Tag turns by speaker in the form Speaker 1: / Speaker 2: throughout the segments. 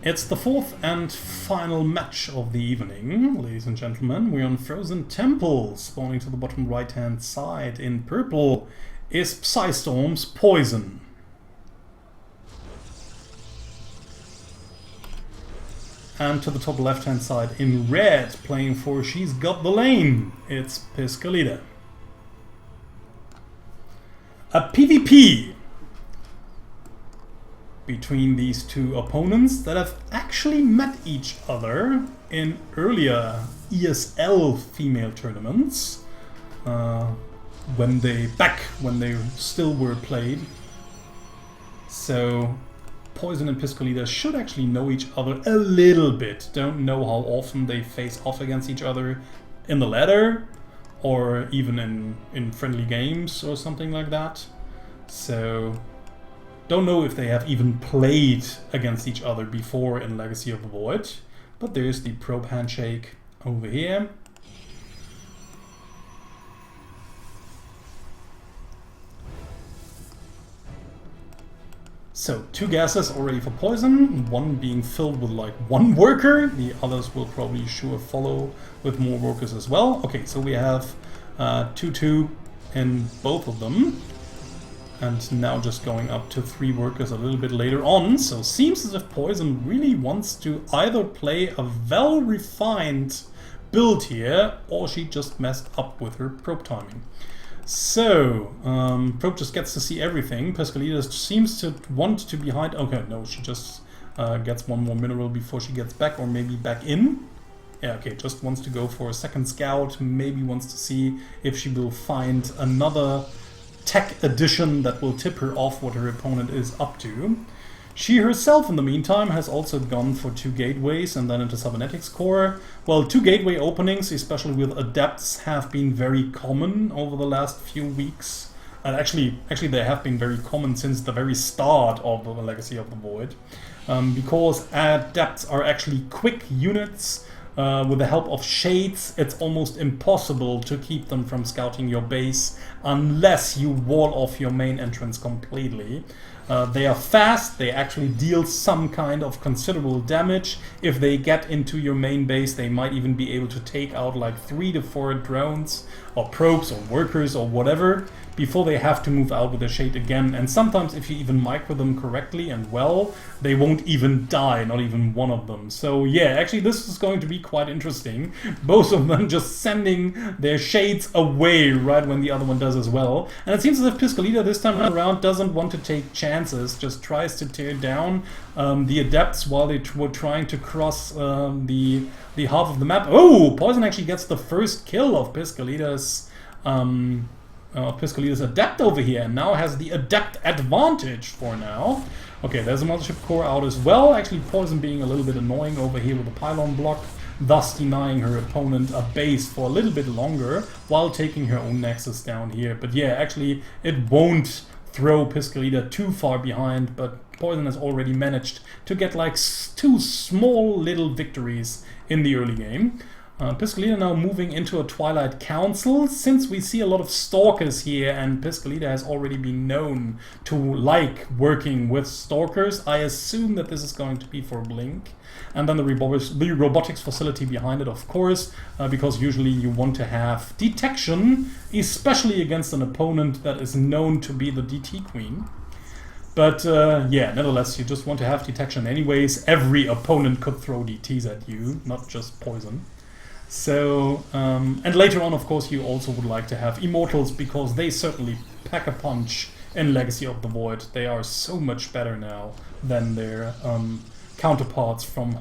Speaker 1: It's the fourth and final match of the evening, ladies and gentlemen. We're on Frozen Temple, spawning to the bottom right hand side. In purple is Psystorm's Poison. And to the top left hand side in red, playing for She's Got the Lane, it's Piscolita. A PvP between these two opponents that have actually met each other in earlier ESL female tournaments when they still were played. So Poizon and Piscolita should actually know each other a little bit. Don't know how often they face off against each other in the ladder or even in friendly games or something like that. So don't know if they have even played against each other before in Legacy of the Void. But there's the probe handshake over here. So, 2 gases already for Poison, one being filled with like 1 worker, the others will probably sure follow with more workers as well. Okay, so we have 2-2 in both of them. And now just going up to 3 workers a little bit later on. So seems as if Poison really wants to either play a well-refined build here, or she just messed up with her probe timing. So, probe just gets to see everything. Piscolita seems to want to be hide. Okay, no, she just gets 1 more mineral before she gets back, or maybe back in. Yeah, okay, just wants to go for a second scout. Maybe wants to see if she will find another tech addition that will tip her off what her opponent is up to. She herself, in the meantime, has also gone for 2 gateways and then into cybernetics core. Well, 2 gateway openings, especially with adepts, have been very common over the last few weeks. And actually they have been very common since the very start of the Legacy of the Void. Because adepts are actually quick units. With the help of shades, it's almost impossible to keep them from scouting your base unless you wall off your main entrance completely. They are fast, they actually deal some kind of considerable damage. If they get into your main base, they might even be able to take out like 3 to 4 drones or probes or workers or whatever before they have to move out with the shade again. And sometimes if you even micro them correctly and well, they won't even die, not even one of them. So yeah, actually this is going to be quite interesting. Both of them just sending their shades away right when the other one does as well. And it seems as if Piscolita this time around doesn't want to take chances, just tries to tear down the adepts while they were trying to cross the half of the map. Oh, Poison actually gets the first kill of Piscolita's adept over here, and now has the adept advantage for now. Okay, there's a mothership core out as well. Actually, Poison being a little bit annoying over here with the pylon block, thus denying her opponent a base for a little bit longer while taking her own nexus down here. But yeah, actually it won't throw Piscolita too far behind, but Poison has already managed to get like 2 small little victories in the early game. Piscolita now moving into a Twilight Council. Since we see a lot of Stalkers here and Piscolita has already been known to like working with Stalkers, I assume that this is going to be for Blink. And then the robotics facility behind it, of course, because usually you want to have detection, especially against an opponent that is known to be the DT Queen. But yeah, nevertheless, you just want to have detection anyways. Every opponent could throw DTs at you, not just Poison. So, and later on, of course, you also would like to have Immortals, because they certainly pack a punch in Legacy of the Void. They are so much better now than their counterparts from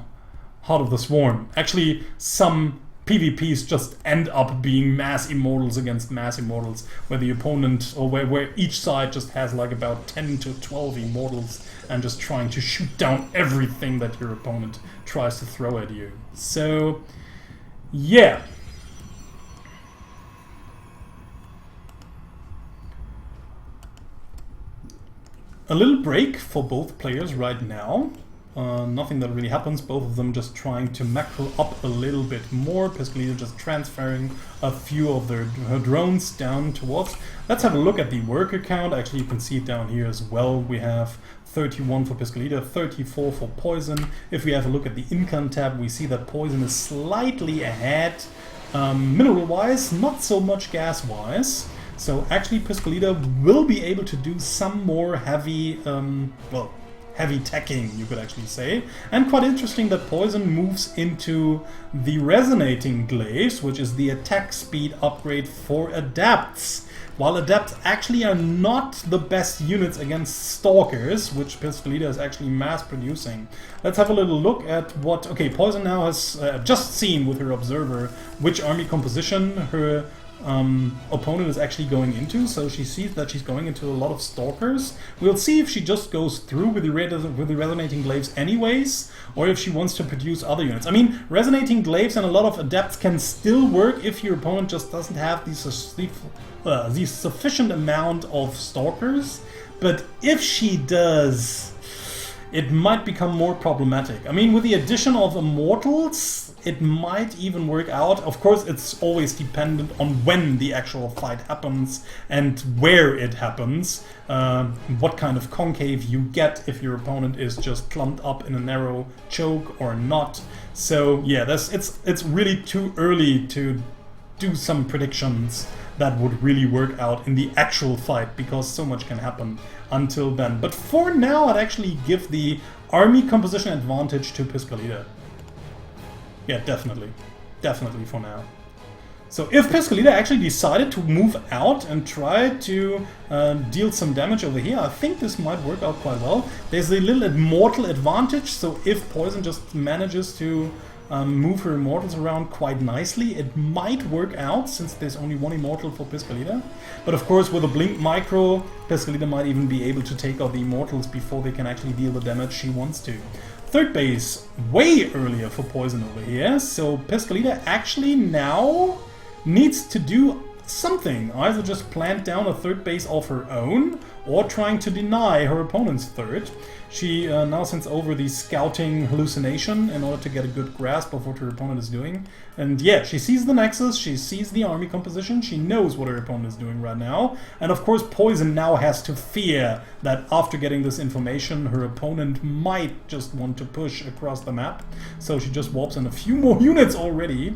Speaker 1: Heart of the Swarm. Actually, some PvPs just end up being mass Immortals against mass Immortals, where the opponent, or where each side just has like about 10 to 12 Immortals and just trying to shoot down everything that your opponent tries to throw at you. So yeah. A little break for both players right now. Nothing that really happens, both of them just trying to macro up a little bit more. Piscolita just transferring a few of her drones down towards. Let's have a look at the worker count. Actually, you can see it down here as well. We have 31 for Piscolita, 34 for Poizon. If we have a look at the income tab, we see that Poizon is slightly ahead, mineral-wise, not so much gas-wise. So actually Piscolita will be able to do some more heavy, well, heavy teching, you could actually say. And quite interesting that Poizon moves into the Resonating Glaives, which is the attack speed upgrade for Adepts. While Adepts actually are not the best units against Stalkers, which Piscolita is actually mass producing. Let's have a little look at what... Okay, Poizon now has just seen with her Observer which army composition her opponent is actually going into, so she sees that she's going into a lot of Stalkers. We'll see if she just goes through with the Resonating Glaives anyways, or if she wants to produce other units. I mean, Resonating Glaives and a lot of Adepts can still work if your opponent just doesn't have the sufficient amount of Stalkers, but if she does, it might become more problematic. I mean, with the addition of Immortals, it might even work out. Of course, it's always dependent on when the actual fight happens and where it happens. What kind of concave you get if your opponent is just clumped up in a narrow choke or not. So yeah, it's really too early to do some predictions that would really work out in the actual fight, because so much can happen until then. But for now, I'd actually give the army composition advantage to Piscolita. Yeah, definitely. Definitely for now. So if Piscolita actually decided to move out and try to deal some damage over here, I think this might work out quite well. There's a little Immortal advantage, so if Poizon just manages to move her Immortals around quite nicely, it might work out, since there's only one Immortal for Piscolita. But of course, with a Blink Micro, Piscolita might even be able to take out the Immortals before they can actually deal the damage she wants to. Third base, way earlier for Poizon over here, so Piscolita actually now needs to do something. Either just plant down a third base of her own, or trying to deny her opponent's third. She now sends over the scouting hallucination in order to get a good grasp of what her opponent is doing. And yeah, she sees the Nexus, she sees the army composition, she knows what her opponent is doing right now. And of course Poizon now has to fear that after getting this information, her opponent might just want to push across the map. So she just warps in a few more units already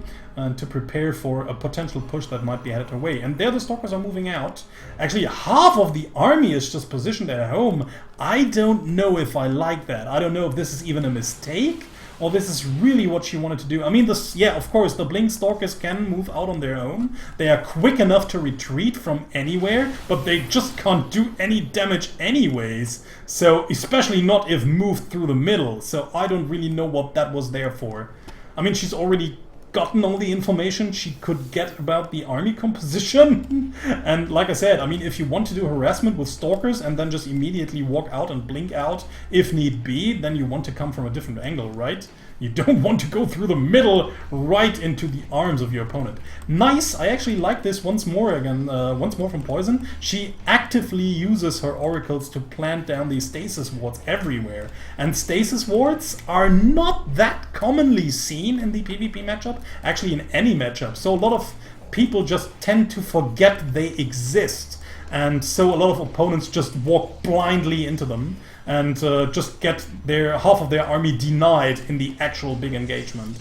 Speaker 1: to prepare for a potential push that might be headed her way. And there the Stalkers are moving out. Actually, half of the army is just positioned at home. I don't know if I like that. I don't know if this is even a mistake, or this is really what she wanted to do. I mean, yeah, of course, the Blink Stalkers can move out on their own. They are quick enough to retreat from anywhere, but they just can't do any damage anyways. So, especially not if moved through the middle. So I don't really know what that was there for. I mean, she's already gotten all the information she could get about the army composition. And like I said, I mean, if you want to do harassment with Stalkers and then just immediately walk out and blink out if need be, then you want to come from a different angle, right? You don't want to go through the middle right into the arms of your opponent. Nice, I actually like this once more again, once more from Poizon. She actively uses her oracles to plant down these stasis wards everywhere. And stasis wards are not that commonly seen in the PvP matchup, actually in any matchup. So a lot of people just tend to forget they exist. And so a lot of opponents just walk blindly into them and just get half of their army denied in the actual big engagement,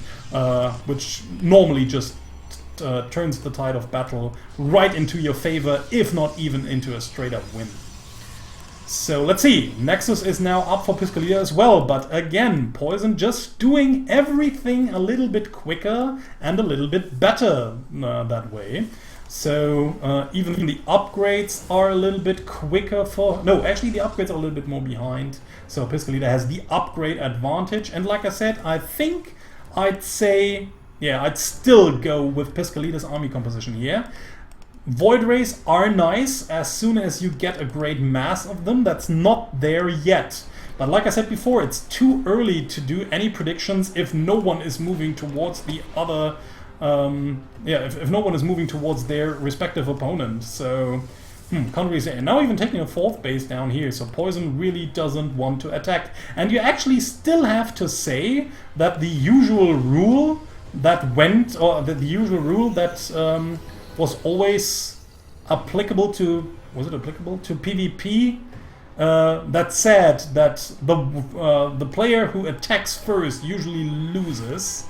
Speaker 1: which normally just turns the tide of battle right into your favor, if not even into a straight up win. So let's see, Nexus is now up for Piscolita as well, but again, Poizon just doing everything a little bit quicker and a little bit better that way. So even the upgrades are a little bit quicker for... No, actually the upgrades are a little bit more behind. So Piscolita has the upgrade advantage. And like I said, I think I'd say... Yeah, I'd still go with Piscolita's army composition here. Void Rays are nice as soon as you get a great mass of them. That's not there yet. But like I said before, it's too early to do any predictions if no one is moving towards the other... if no one is moving towards their respective opponent. So Can't really say. And now even taking a 4th base down here, so Poizon really doesn't want to attack. And you actually still have to say that the usual rule that went, or the usual rule that was always applicable to, was it applicable to PvP? That said that the player who attacks first usually loses,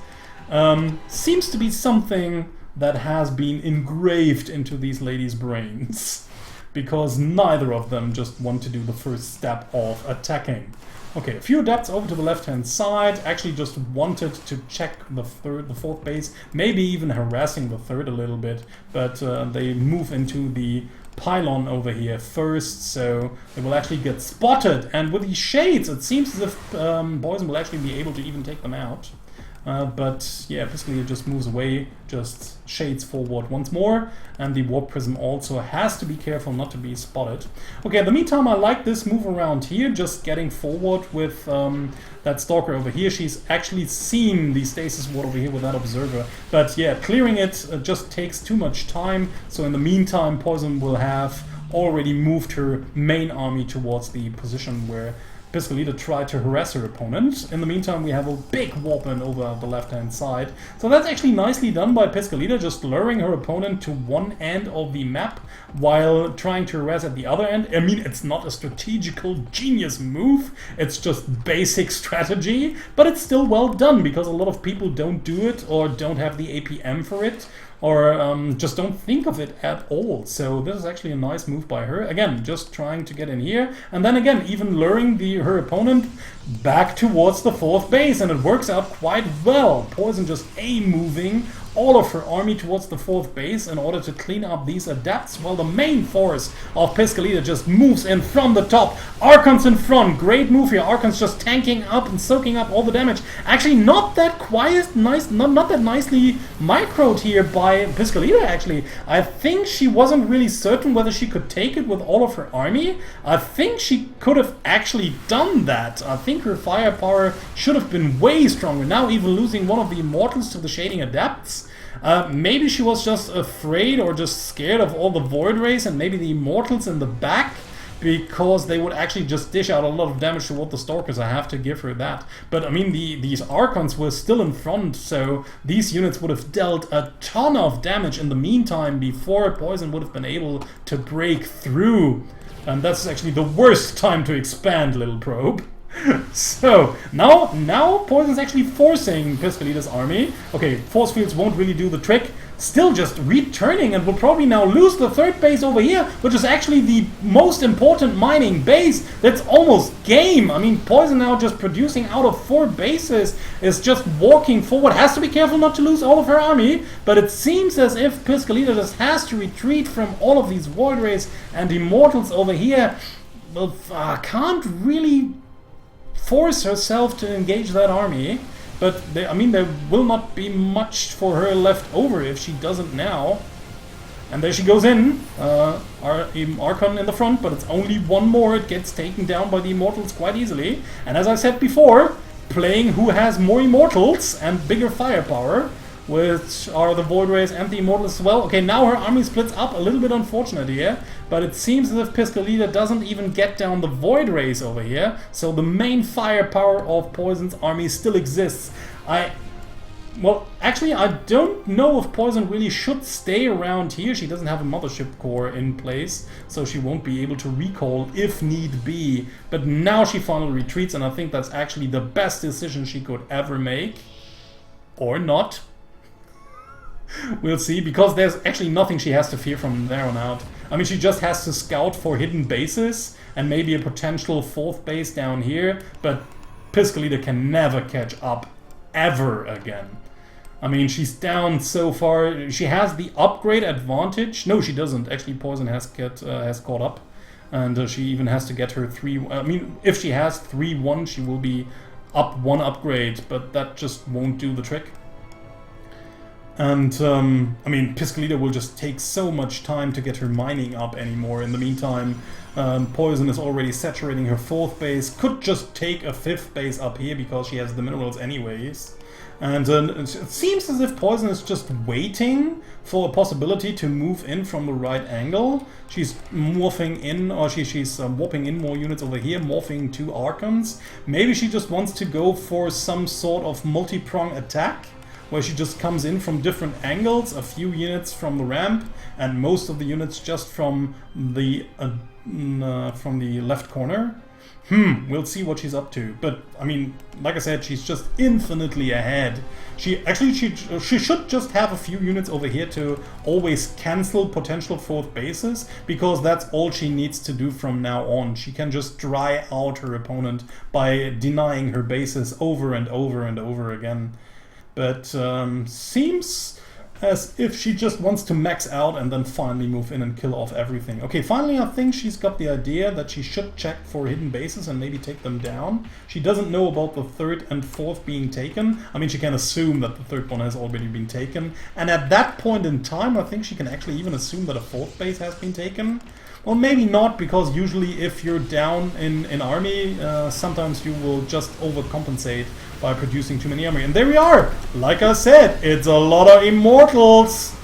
Speaker 1: seems to be something that has been engraved into these ladies' brains. Because neither of them just want to do the first step of attacking. Okay, a few adepts over to the left-hand side, actually just wanted to check the 4th base, maybe even harassing the 3rd a little bit, but they move into the pylon over here first, so they will actually get spotted, and with these shades it seems as if Poizon will actually be able to even take them out. But yeah, Piscolita just moves away, just shades forward once more, and the Warp Prism also has to be careful not to be spotted. Okay, in the meantime, I like this move around here, just getting forward with that Stalker over here. She's actually seen the Stasis Ward over here with that Observer, but yeah, clearing it just takes too much time, so in the meantime, Poizon will have already moved her main army towards the position where Piscolita tried to harass her opponent. In the meantime, we have a big Warpen over the left-hand side. So that's actually nicely done by Piscolita, just luring her opponent to one end of the map while trying to harass at the other end. I mean, it's not a strategical genius move, it's just basic strategy, but it's still well done because a lot of people don't do it or don't have the APM for it, or just don't think of it at all. So this is actually a nice move by her. Again, just trying to get in here, and then again, even luring her opponent back towards the 4th base, and it works out quite well. Poizon just moving all of her army towards the 4th base in order to clean up these adepts, while the main force of Piscolita just moves in from the top. Archon's in front, great move here. Archon's just tanking up and soaking up all the damage. Actually, not that quiet, nice, not that nicely microed here by Piscolita, actually. I think she wasn't really certain whether she could take it with all of her army. I think she could have actually done that. I think her firepower should have been way stronger. Now even losing one of the Immortals to the Shading Adepts. Maybe she was just afraid or just scared of all the Void Rays and maybe the Immortals in the back, because they would actually just dish out a lot of damage toward the Stalkers. I have to give her that. But I mean, these Archons were still in front, so these units would have dealt a ton of damage in the meantime before Poizon would have been able to break through. And that's actually the worst time to expand, little probe. So, now Poizon's actually forcing Piscolita's army. Okay, force fields won't really do the trick. Still just returning, and will probably now lose the 3rd base over here, which is actually the most important mining base. That's almost game. I mean, Poizon now just producing out of 4 bases is just walking forward. Has to be careful not to lose all of her army, but it seems as if Piscolita just has to retreat from all of these Void Rays and Immortals over here. Well, can't really force herself to engage that army, but I mean, there will not be much for her left over if she doesn't now. And there she goes in, Archon in the front, but it's only one more. It gets taken down by the Immortals quite easily. And as I said before, playing who has more Immortals and bigger firepower, which are the Void Rays and the Immortals as well. Okay, now her army splits up, a little bit unfortunate here, but it seems as if Piscolita doesn't even get down the Void Rays over here, so the main firepower of Poizon's army still exists. Well, actually, I don't know if Poizon really should stay around here. She doesn't have a Mothership Core in place, so she won't be able to recall if need be. But now she finally retreats, and I think that's actually the best decision she could ever make. Or not. We'll see, because there's actually nothing she has to fear from there on out. I mean, she just has to scout for hidden bases and maybe a potential 4th base down here, but Piscolita can never catch up ever again. I mean, she's down so far. She has the upgrade advantage. No, she doesn't. Actually, Poizon has caught up, and she even has to get her 3. I mean, if she has 3-1, she will be up 1 upgrade, but that just won't do the trick. And, I mean, Piscolita will just take so much time to get her mining up anymore. In the meantime, Poizon is already saturating her 4th base. Could just take a 5th base up here because she has the minerals anyways. And it seems as if Poizon is just waiting for a possibility to move in from the right angle. She's morphing in, or she's warping in more units over here, morphing 2 Archons. Maybe she just wants to go for some sort of multi-prong attack, where she just comes in from different angles, a few units from the ramp, and most of the units just from the left corner. We'll see what she's up to. But, I mean, like I said, she's just infinitely ahead. She should just have a few units over here to always cancel potential 4th bases, because that's all she needs to do from now on. She can just dry out her opponent by denying her bases over and over and over again. But seems as if she just wants to max out and then finally move in and kill off everything. Okay, finally I think she's got the idea that she should check for hidden bases and maybe take them down. She doesn't know about the 3rd and 4th being taken. I mean, she can assume that the 3rd one has already been taken. And at that point in time, I think she can actually even assume that a 4th base has been taken. Well, maybe not, because usually if you're down in army, sometimes you will just overcompensate by producing too many army. And there we are! Like I said, it's a lot of Immortals!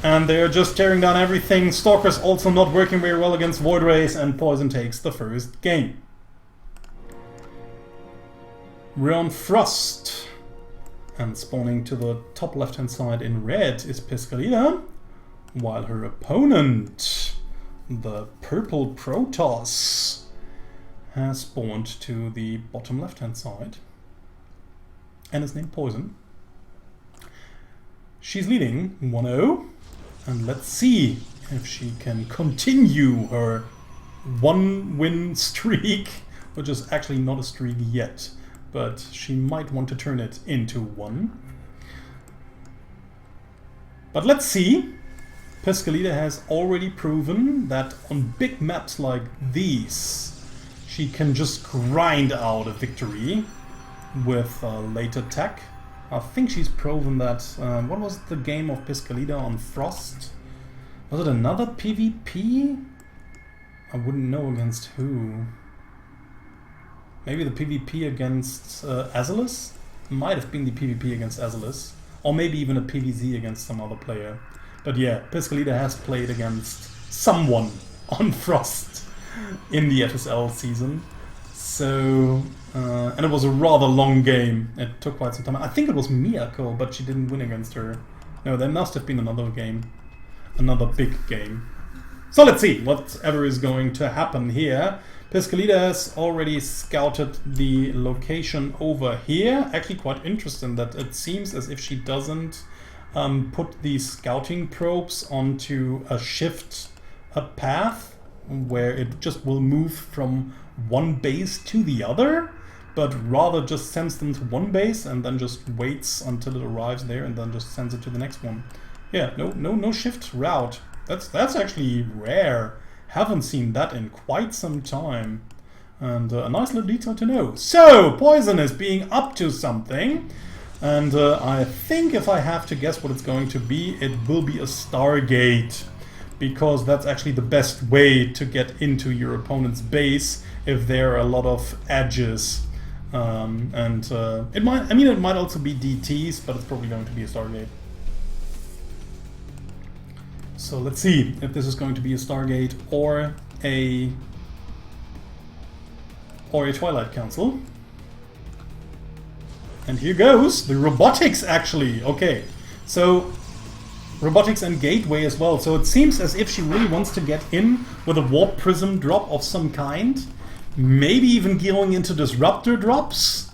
Speaker 1: And they're just tearing down everything. Stalkers also not working very well against Void Rays, and Poizon takes the first game. We're on Frost. And spawning to the top left-hand side in red is Piscolita, while her opponent, the purple Protoss, has spawned to the bottom left-hand side and is named Poizon. She's leading 1-0, and let's see if she can continue her 1-win streak, which is actually not a streak yet, but she might want to turn it into one. But let's see. Piscolita has already proven that on big maps like these, she can just grind out a victory with late attack. I think she's proven that. What was the game of Piscolita on Frost? Was it another PvP? I wouldn't know against who. Maybe the PvP against Azelis? Might have been the PvP against Azelis. Or maybe even a PvZ against some other player. But yeah, Piscolita has played against someone on Frost in the FSL season. So, and it was a rather long game. It took quite some time. I think it was Miyako, but she didn't win against her. No, there must have been another game. Another big game. So let's see whatever is going to happen here. Piscolita has already scouted the location over here. Actually quite interesting that it seems as if she doesn't put these scouting probes onto a path where it just will move from one base to the other, but rather just sends them to one base and then just waits until it arrives there and then just sends it to the next one. Yeah, no shift route. That's actually rare. Haven't seen that in quite some time. And a nice little detail to know. So, Poizon is being up to something. And I think if I have to guess what it's going to be, it will be a Stargate. Because that's actually the best way to get into your opponent's base if there are a lot of edges. It might also be DTs, but it's probably going to be a Stargate. So let's see if this is going to be a Stargate or a Twilight Council. And here goes the robotics, actually. Okay, so robotics and gateway as well. So it seems as if she really wants to get in with a warp prism drop of some kind. Maybe even going into disruptor drops.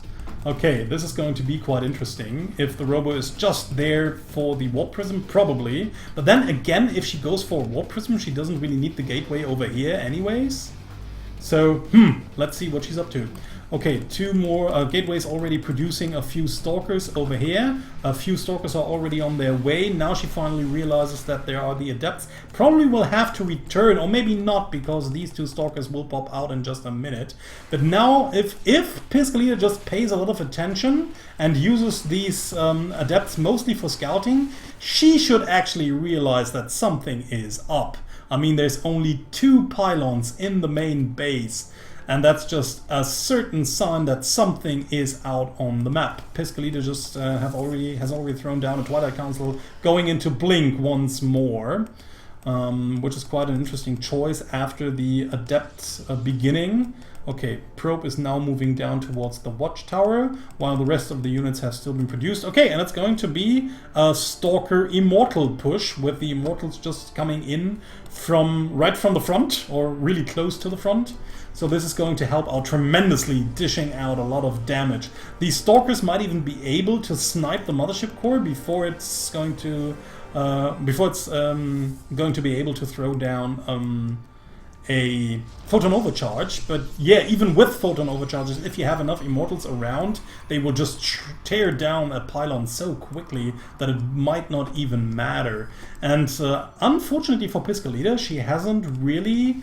Speaker 1: Okay, this is going to be quite interesting. If the robo is just there for the warp prism, probably. But then again, if she goes for a warp prism, she doesn't really need the gateway over here anyways. So, let's see what she's up to. Okay, two more gateways already producing a few stalkers over here. A few stalkers are already on their way. Now she finally realizes that there are the adepts. Probably will have to return, or maybe not, because these two stalkers will pop out in just a minute. But now, if Piscolita just pays a lot of attention and uses these adepts mostly for scouting, she should actually realize that something is up. I mean, there's only 2 pylons in the main base. and that's just a certain sign that something is out on the map. Piscolita just has already thrown down a Twilight Council, going into Blink once more, which is quite an interesting choice after the Adept beginning. Okay, Probe is now moving down towards the Watchtower, while the rest of the units have still been produced. Okay, and it's going to be a Stalker Immortal push, with the Immortals just coming in right from the front, or really close to the front. So this is going to help out tremendously, dishing out a lot of damage. These Stalkers might even be able to snipe the Mothership Core before it's going to be able to throw down a Photon Overcharge. But yeah, even with Photon Overcharges, if you have enough Immortals around, they will just tear down a pylon so quickly that it might not even matter. And unfortunately for Piscolita, she hasn't really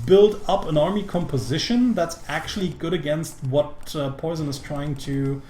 Speaker 1: built up an army composition that's actually good against what Poizon is trying to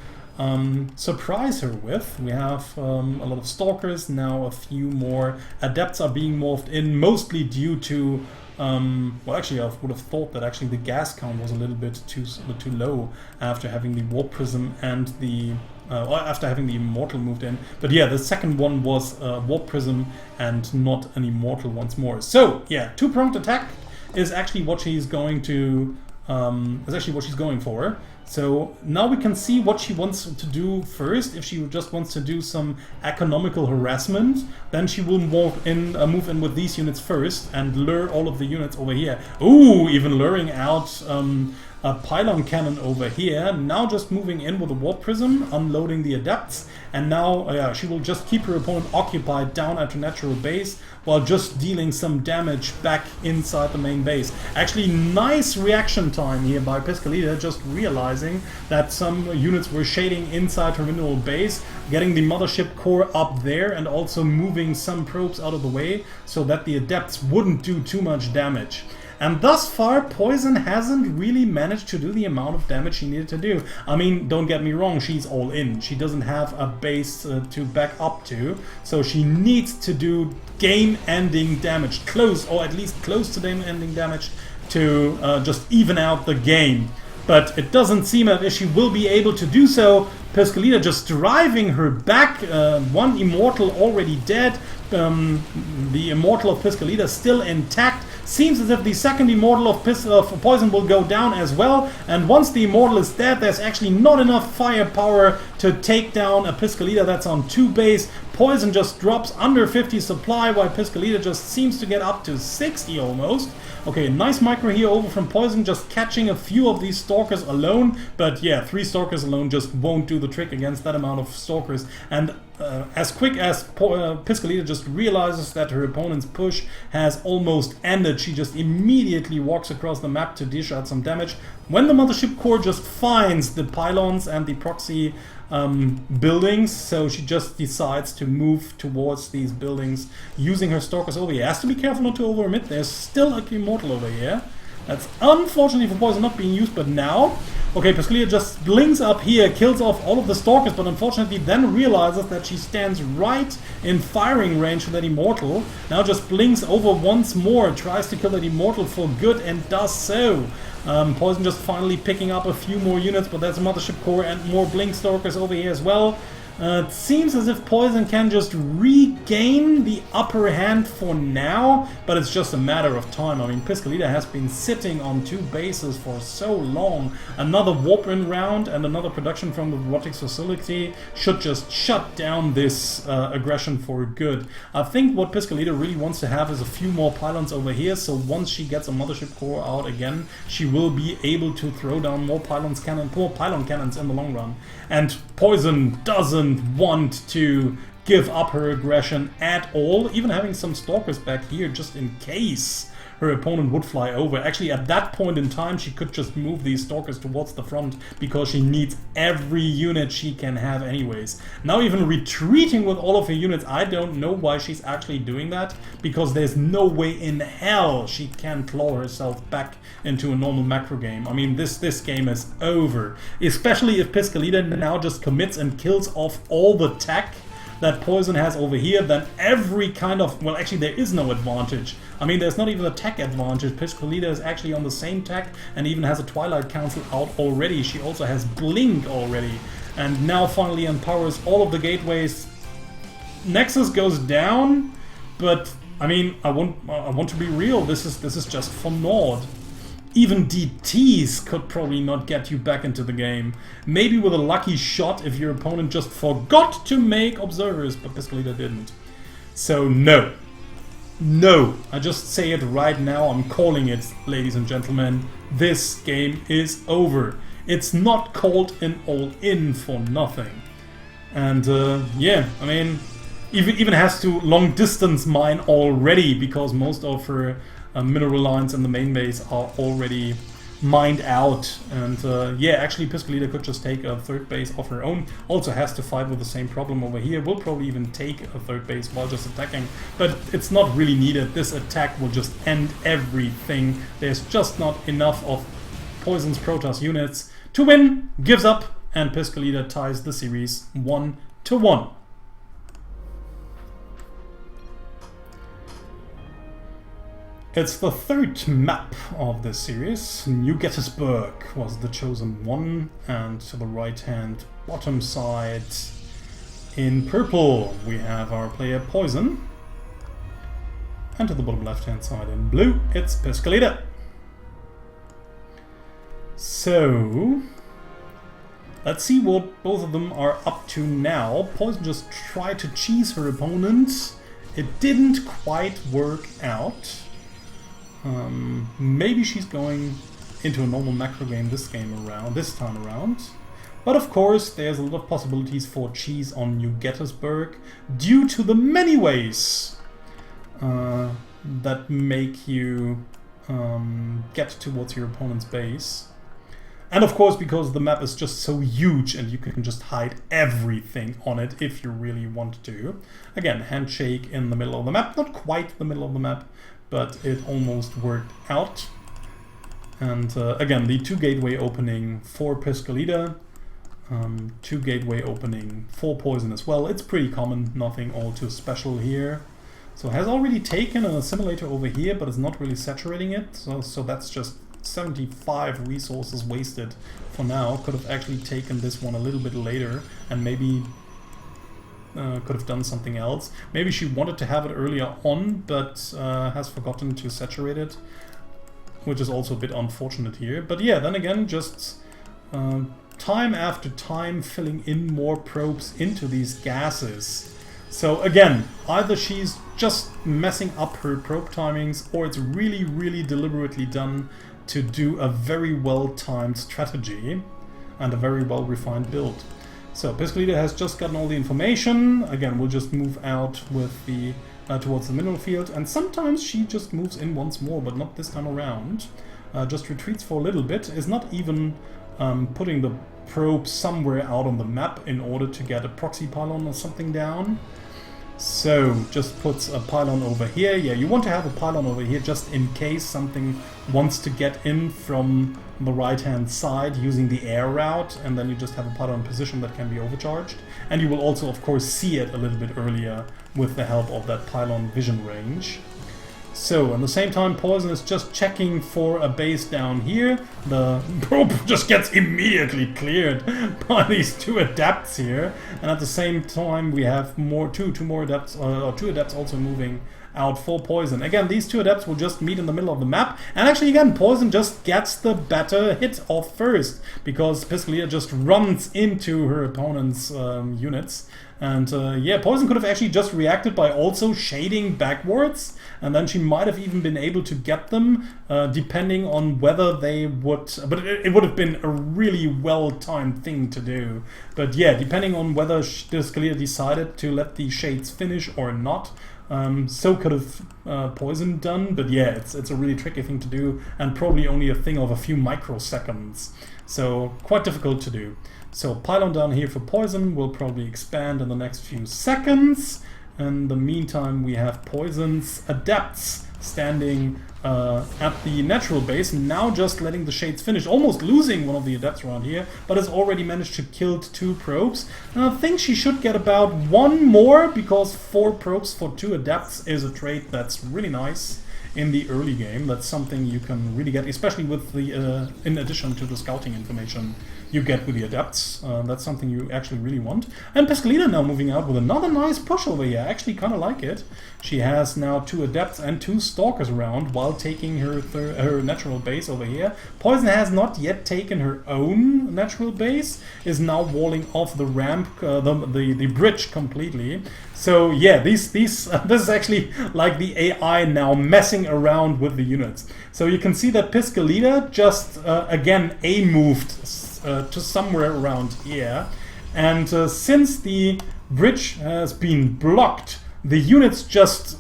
Speaker 1: surprise her with. We have a lot of Stalkers, now a few more Adepts are being morphed in, mostly due to well, actually, I would have thought that actually the gas count was a little bit too low after having the Warp Prism and the after having the Immortal moved in. But yeah, the second one was Warp Prism and not an Immortal once more. So yeah, two-pronged attack is actually what she's going to going for. So now we can see what she wants to do first. If she just wants to do some economical harassment, then she will move in with these units first and lure all of the units over here. Ooh, even luring out a pylon cannon over here. Now just moving in with a Warp Prism, unloading the Adepts, and now she will just keep her opponent occupied down at her natural base while just dealing some damage back inside the main base. Actually, nice reaction time here by Piscolita, just realizing that some units were shading inside her mineral base, getting the Mothership Core up there, and also moving some probes out of the way so that the Adepts wouldn't do too much damage. And thus far, Poizon hasn't really managed to do the amount of damage she needed to do. I mean, don't get me wrong, she's all in. She doesn't have a base to back up to, so she needs to do game-ending damage, close, or at least close to game-ending damage, to just even out the game. But it doesn't seem as if she will be able to do so. Piscolita just driving her back, one Immortal already dead, the Immortal of Piscolita still intact. Seems as if the second Immortal of Poizon will go down as well, and once the Immortal is dead, there's actually not enough firepower to take down a Piscolita that's on 2 base. Poizon just drops under 50 supply, while Piscolita just seems to get up to 60 almost. Okay, nice micro here over from Poizon, just catching a few of these Stalkers alone, but yeah, 3 Stalkers alone just won't do the trick against that amount of Stalkers. And as quick as Piscolita just realizes that her opponent's push has almost ended, she just immediately walks across the map to dish out some damage. When the Mothership Core just finds the pylons and the proxy buildings, so she just decides to move towards these buildings using her Stalkers over here. Has to be careful not to over-emit. There's still a Immortal over here. That's unfortunately for Poizon not being used, but now... Okay, Piscolita just blinks up here, kills off all of the Stalkers, but unfortunately then realizes that she stands right in firing range for that Immortal. Now just blinks over once more, tries to kill that Immortal for good, and does so. Poizon just finally picking up a few more units, but there's a Mothership Core and more Blink Stalkers over here as well. It seems as if Poizon can just regain the upper hand for now, but it's just a matter of time. I mean, Piscolita has been sitting on 2 bases for so long. Another warp-in round and another production from the robotics facility should just shut down this aggression for good. I think what Piscolita really wants to have is a few more pylons over here, so once she gets a Mothership Core out again, she will be able to throw down more pylon cannons in the long run. And Poizon doesn't want to give up her aggression at all, even having some Stalkers back here just in case her opponent would fly over. Actually, at that point in time, she could just move these Stalkers towards the front because she needs every unit she can have anyways. Now even retreating with all of her units, I don't know why she's actually doing that, because there's no way in hell she can claw herself back into a normal macro game. I mean, this game is over. Especially if Piscolita now just commits and kills off all the tech. that Poizon has over here, then every kind of... Well, actually, there is no advantage. I mean, there's not even a tech advantage. Piscolita is actually on the same tech and even has a Twilight Council out already. She also has Blink already. And now finally empowers all of the gateways. Nexus goes down, but I mean, I want to be real. This is just for naught. Even DTs could probably not get you back into the game. Maybe with a lucky shot if your opponent just forgot to make observers, but Piscolita didn't. So no. No. I just say it right now. I'm calling it, ladies and gentlemen. This game is over. It's not called an all-in for nothing. And yeah, I mean, even has to long distance mine already because most of her mineral lines in the main base are already mined out. And yeah, actually Piscolita could just take a third base of her own. Also has to fight with the same problem over here. Will probably even take a third base while just attacking. But it's not really needed. This attack will just end everything. There's just not enough of Poizon's Protoss units to win. Gives up, and Piscolita ties the series 1-1. It's the third map of this series. New Gettysburg was the chosen one, and to the right hand bottom side in purple we have our player Poizon, and to the bottom left hand side in blue it's Piscolita. So let's see what both of them are up to now. Poizon just tried to cheese her opponent. It didn't quite work out. Maybe she's going into a normal macro game this time around. But of course, there's a lot of possibilities for cheese on New Gettysburg due to the many ways that make you get towards your opponent's base. And of course, because the map is just so huge and you can just hide everything on it if you really want to. Again, handshake in the middle of the map, not quite the middle of the map, but it almost worked out. And again, the 2 gateway opening for Piscolita, 2 gateway opening for Poizon as well. It's pretty common, nothing all too special here. So has already taken a simulator over here, but it's not really saturating it. So that's just 75 resources wasted for now. Could have actually taken this one a little bit later and maybe could have done something else. Maybe she wanted to have it earlier on, but has forgotten to saturate it, which is also a bit unfortunate here. But yeah, then again, just time after time filling in more probes into these gases. So again, either she's just messing up her probe timings, or it's really, really deliberately done to do a very well-timed strategy and a very well-refined build. So Piscolita has just gotten all the information. Again, we'll just move out with the towards the mineral field, and sometimes she just moves in once more, but not this time around. Just retreats for a little bit, is not even putting the probe somewhere out on the map in order to get a proxy pylon or something down. So just puts a pylon over here. Yeah, you want to have a pylon over here just in case something wants to get in from the right hand side using the air route, and then you just have a pylon position that can be overcharged. And you will also of course see it a little bit earlier with the help of that pylon vision range. So, at the same time, Poizon is just checking for a base down here. The probe just gets immediately cleared by these 2 adepts here. And at the same time, we have two more adepts, or 2 adepts also moving out for Poizon. Again, these 2 adepts will just meet in the middle of the map. And actually, again, Poizon just gets the better hit off first, because Piscolita just runs into her opponent's units. And yeah, Poizon could have actually just reacted by also shading backwards, and then she might have even been able to get them, depending on whether they would... But it would have been a really well-timed thing to do. But yeah, depending on whether Piscolita decided to let the shades finish or not, so could have Poizon done. But yeah, it's a really tricky thing to do, and probably only a thing of a few microseconds. So quite difficult to do. So pylon down here for Poizon will probably expand in the next few seconds. In the meantime, we have Poizon's Adepts standing at the natural base, now just letting the Shades finish, almost losing one of the Adepts around here, but has already managed to kill 2 probes. And I think she should get about 1 more, because 4 probes for 2 Adepts is a trait that's really nice in the early game. That's something you can really get, especially with the in addition to the scouting information you get with the Adepts. That's something you actually really want. And Piscolita now moving out with another nice push over here. I actually kind of like it. She has now 2 Adepts and 2 Stalkers around while taking her natural base over here. Poizon has not yet taken her own natural base, is now walling off the ramp, the bridge completely. So yeah, this is actually like the AI now messing around with the units. So you can see that Piscolita just again moved to somewhere around here, and since the bridge has been blocked, the units just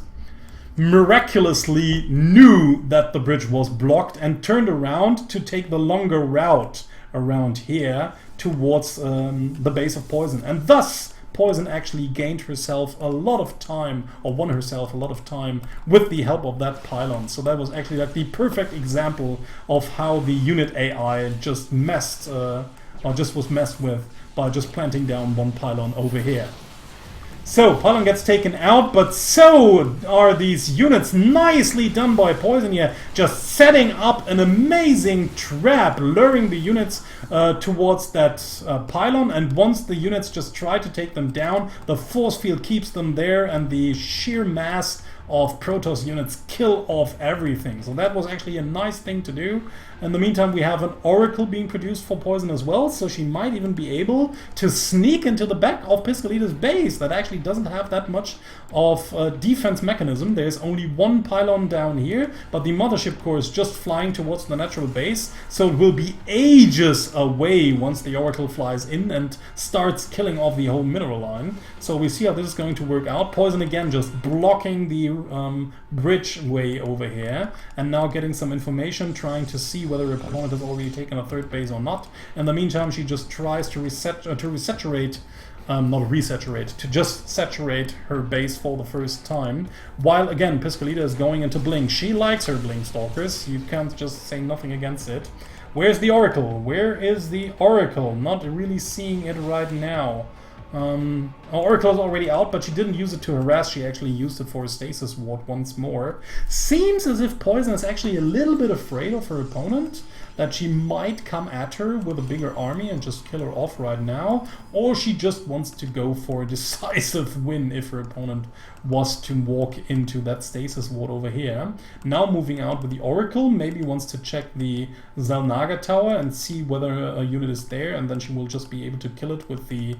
Speaker 1: miraculously knew that the bridge was blocked and turned around to take the longer route around here towards the base of Poizon, and thus Poizon actually gained herself a lot of time, or won herself a lot of time with the help of that pylon. So that was actually like the perfect example of how the unit AI just messed, or just was messed with by just planting down 1 pylon over here. So, pylon gets taken out, but so are these units. Nicely done by Poizon here, just setting up an amazing trap, luring the units towards that pylon, and once the units just try to take them down, the force field keeps them there, and the sheer mass of Protoss units kill off everything. So that was actually a nice thing to do. In the meantime, we have an Oracle being produced for Poizon as well, so she might even be able to sneak into the back of Piscolita's base that actually doesn't have that much of a defense mechanism. There's only 1 pylon down here, but the mothership core is just flying towards the natural base, so it will be ages away once the Oracle flies in and starts killing off the whole mineral line. So we see how this is going to work out. Poizon again just blocking the bridge way over here, and now getting some information, trying to see whether her opponent has already taken a 3rd base or not. In the meantime, she just tries to resaturate, to just saturate her base for the first time, while again Piscolita is going into Blink. She likes her Blink Stalkers, you can't just say nothing against it. Where's the Oracle? Where is the Oracle? Not really seeing it right now. Oracle is already out, but she didn't use it to harass, she actually used it for a stasis ward once more. Seems as if Poizon is actually a little bit afraid of her opponent, that she might come at her with a bigger army and just kill her off right now, or she just wants to go for a decisive win if her opponent was to walk into that stasis ward over here. Now moving out with the Oracle, maybe wants to check the Xel'Naga tower and see whether a unit is there, and then she will just be able to kill it with the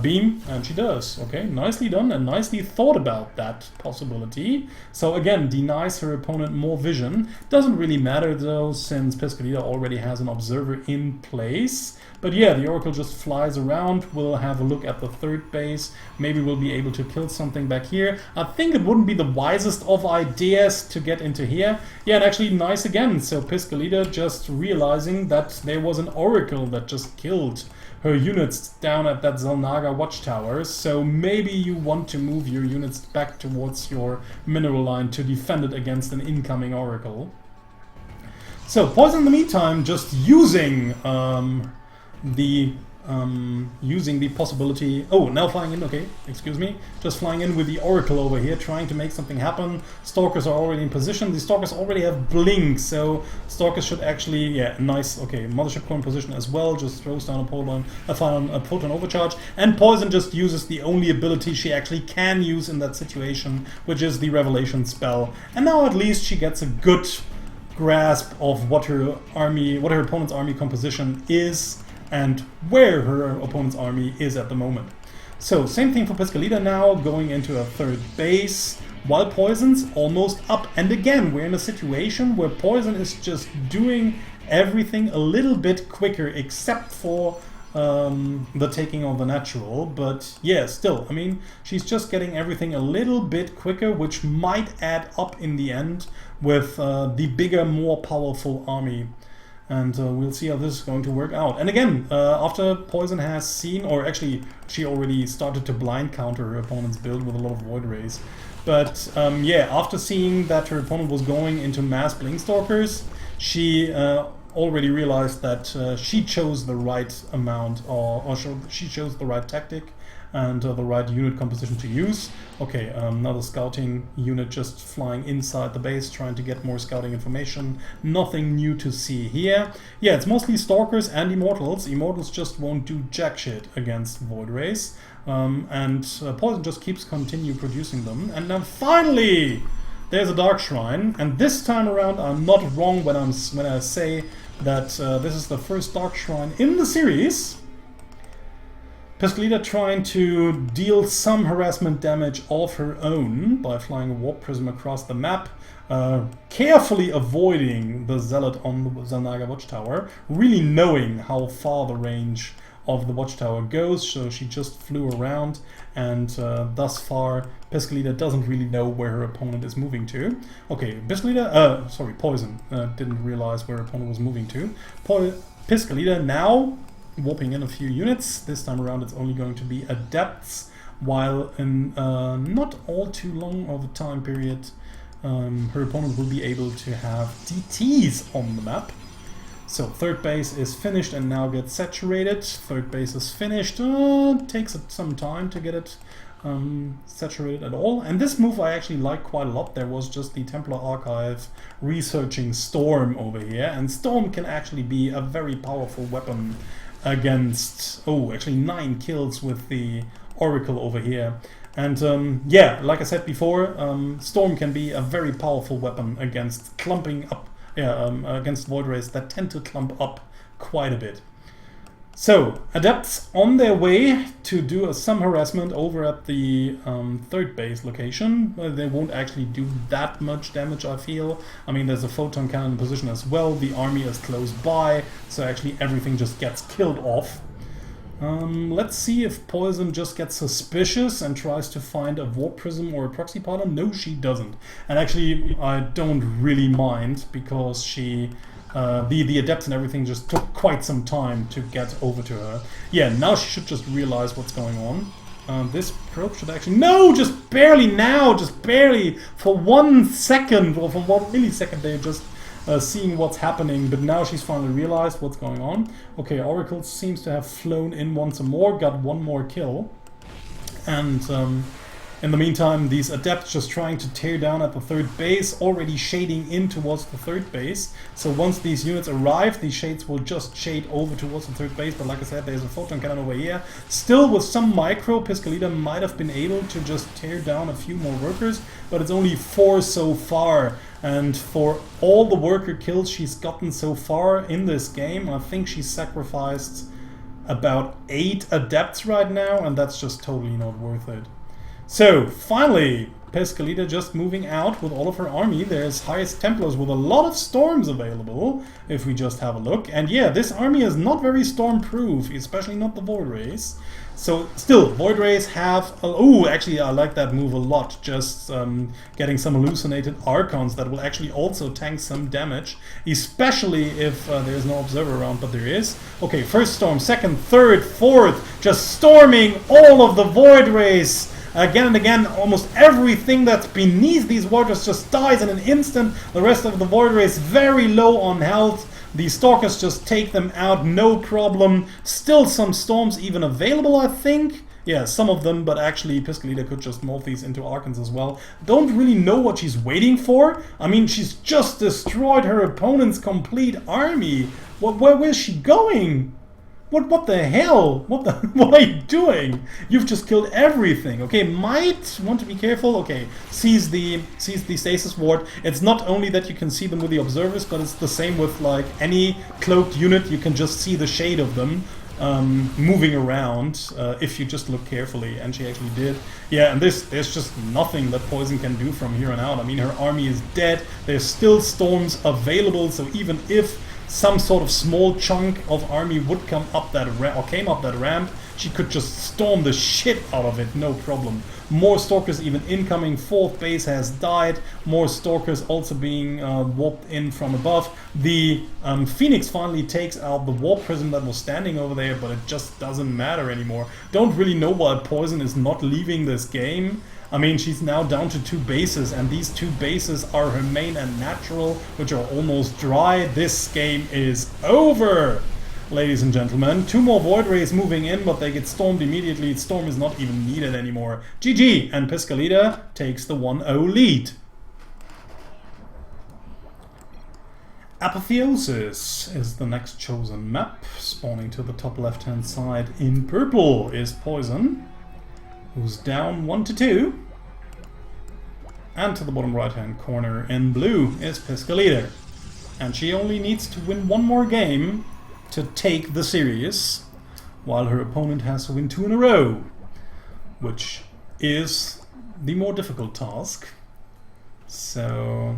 Speaker 1: beam, and she does. Okay, nicely done and nicely thought about that possibility. So again, denies her opponent more vision. Doesn't really matter though, since Piscolita already has an observer in place. But yeah, the Oracle just flies around. We'll have a look at the 3rd base. Maybe we'll be able to kill something back here. I think it wouldn't be the wisest of ideas to get into here. Yeah, and actually nice again. So Piscolita just realizing that there was an Oracle that just killed her units down at that Xel'Naga watchtower. So maybe you want to move your units back towards your mineral line to defend it against an incoming Oracle. So Poizon in the meantime just using using the possibility... Oh, now flying in, okay, excuse me. Just flying in with the Oracle over here, trying to make something happen. Stalkers are already in position. The Stalkers already have Blink, so Stalkers should actually... Yeah, nice, okay, Mothership core in position as well. Just throws down a photon overcharge. And Poizon just uses the only ability she actually can use in that situation, which is the Revelation spell. And now at least she gets a good grasp of what her opponent's army composition is, and where her opponent's army is at the moment. So, same thing for Piscolita now, going into a 3rd base, while Poizon's almost up. And again, we're in a situation where Poizon is just doing everything a little bit quicker, except for the taking of the natural. But yeah, still, I mean, she's just getting everything a little bit quicker, which might add up in the end with the bigger, more powerful army And we'll see how this is going to work out. And again, after Poizon has seen, or actually she already started to blind counter her opponent's build with a lot of Void Rays. But yeah, after seeing that her opponent was going into mass Blinkstalkers, she already realized that she chose the right amount, or she chose the right tactic and the right unit composition to use. Okay, another scouting unit just flying inside the base, trying to get more scouting information. Nothing new to see here. Yeah, it's mostly Stalkers and Immortals. Immortals just won't do jack shit against Void Rays. And Poizon just keeps continue producing them. And then finally, there's a Dark Shrine. And this time around, I'm not wrong when I say that this is the first Dark Shrine in the series. Piscolita trying to deal some harassment damage of her own by flying a Warp Prism across the map, carefully avoiding the Zealot on the Zanaga Watchtower, really knowing how far the range of the Watchtower goes, so she just flew around, and thus far Piscolita doesn't really know where her opponent is moving to. Okay, Poizon didn't realize where her opponent was moving to. Piscolita now warping in a few units. This time around it's only going to be Adepts, while in not all too long of a time period her opponent will be able to have DTs on the map. So third base is finished and now gets saturated. Third base is finished. Takes some time to get it saturated at all. And this move I actually like quite a lot. There was just the Templar Archive researching Storm over here, and Storm can actually be a very powerful weapon against, actually 9 kills with the Oracle over here. And yeah, like I said before, Storm can be a very powerful weapon against clumping up, against Void Rays that tend to clump up quite a bit. So, Adepts on their way to do some harassment over at the third base location. They won't actually do that much damage, I feel. I mean, there's a photon cannon in position as well. The army is close by, so actually everything just gets killed off. Let's see if Poizon just gets suspicious and tries to find a Warp Prism or a Proxy Pylon. No, she doesn't. And actually, I don't really mind, because she... the Adepts and everything just took quite some time to get over to her. Yeah, now she should just realize what's going on. This probe should actually... No! Just barely now! Just barely! For 1 second, or for 1 millisecond, they're just seeing what's happening, but now she's finally realized what's going on. Okay, Oracle seems to have flown in once more, got 1 more kill. And in the meantime, these Adepts just trying to tear down at the third base, already shading in towards the third base. So once these units arrive, these shades will just shade over towards the third base. But like I said, there's a photon cannon over here. Still, with some micro, Piscolita might have been able to just tear down a few more workers, but it's only 4 so far. And for all the worker kills she's gotten so far in this game, I think she's sacrificed about 8 Adepts right now, and that's just totally not worth it. So, finally, Piscolita just moving out with all of her army. There's highest Templars with a lot of Storms available, if we just have a look. And yeah, this army is not very storm-proof, especially not the Void Rays. So, still, Void Rays have... actually, I like that move a lot. Just getting some hallucinated Archons that will actually also tank some damage, especially if there's no Observer around, but there is. Okay, first Storm, second, third, fourth, just storming all of the Void Rays. Again and again, almost everything that's beneath these waters just dies in an instant. The rest of the Void Rays very low on health. The Stalkers just take them out, no problem. Still some Storms even available, I think. Yeah, some of them, but actually Piscolita could just morph these into Archons as well. Don't really know what she's waiting for. I mean, she's just destroyed her opponent's complete army. Where is she going? What the hell? What are you doing? You've just killed everything. Okay, might want to be careful. Okay, sees the stasis ward. It's not only that you can see them with the observers, but it's the same with like any cloaked unit. You can just see the shade of them moving around if you just look carefully, and she actually did. Yeah, and there's just nothing that Poizon can do from here on out. I mean, her army is dead. There's still Storms available, so even if some sort of small chunk of army would come up that ramp, or came up that ramp, she could just storm the shit out of it, no problem. More Stalkers even incoming, 4th base has died, more Stalkers also being warped in from above. The Phoenix finally takes out the Warp Prism that was standing over there, but it just doesn't matter anymore. Don't really know why Poizon is not leaving this game. I mean, she's now down to 2 bases, and these 2 bases are her main and natural, which are almost dry. This game is over, ladies and gentlemen. 2 more Void Rays moving in, but they get stormed immediately. Storm is not even needed anymore. GG, and Piscolita takes the 1-0 lead. Apotheosis is the next chosen map. Spawning to the top left-hand side in purple is Poizon, who's down 1-2. And to the bottom right-hand corner in blue is Piscolita. And she only needs to win 1 more game to take the series, while her opponent has to win 2 in a row, which is the more difficult task. So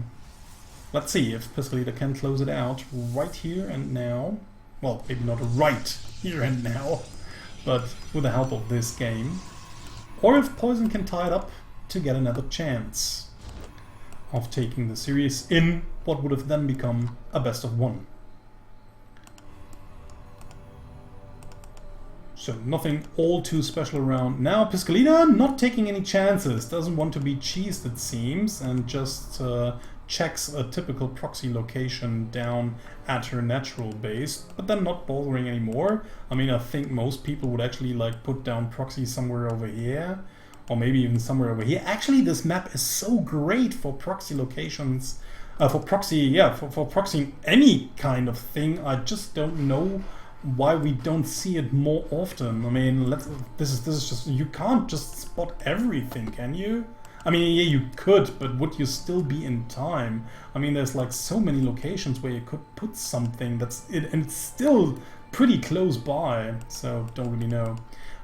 Speaker 1: let's see if Piscolita can close it out right here and now. Well, maybe not right here and now, but with the help of this game. Or if Poizon can tie it up to get another chance of taking the series in what would have then become a best of 1. So nothing all too special around now. Piscolita not taking any chances, doesn't want to be cheesed it seems, and just checks a typical proxy location down at her natural base, but then not bothering anymore. I mean, I think most people would actually like put down proxy somewhere over here, or maybe even somewhere over here. Actually, this map is so great for proxy locations, for proxying any kind of thing. I just don't know why we don't see it more often. I mean, this is just, you can't just spot everything, can you? I mean, yeah, you could, but would you still be in time? I mean, there's like so many locations where you could put something that's it, and it's still pretty close by, so don't really know.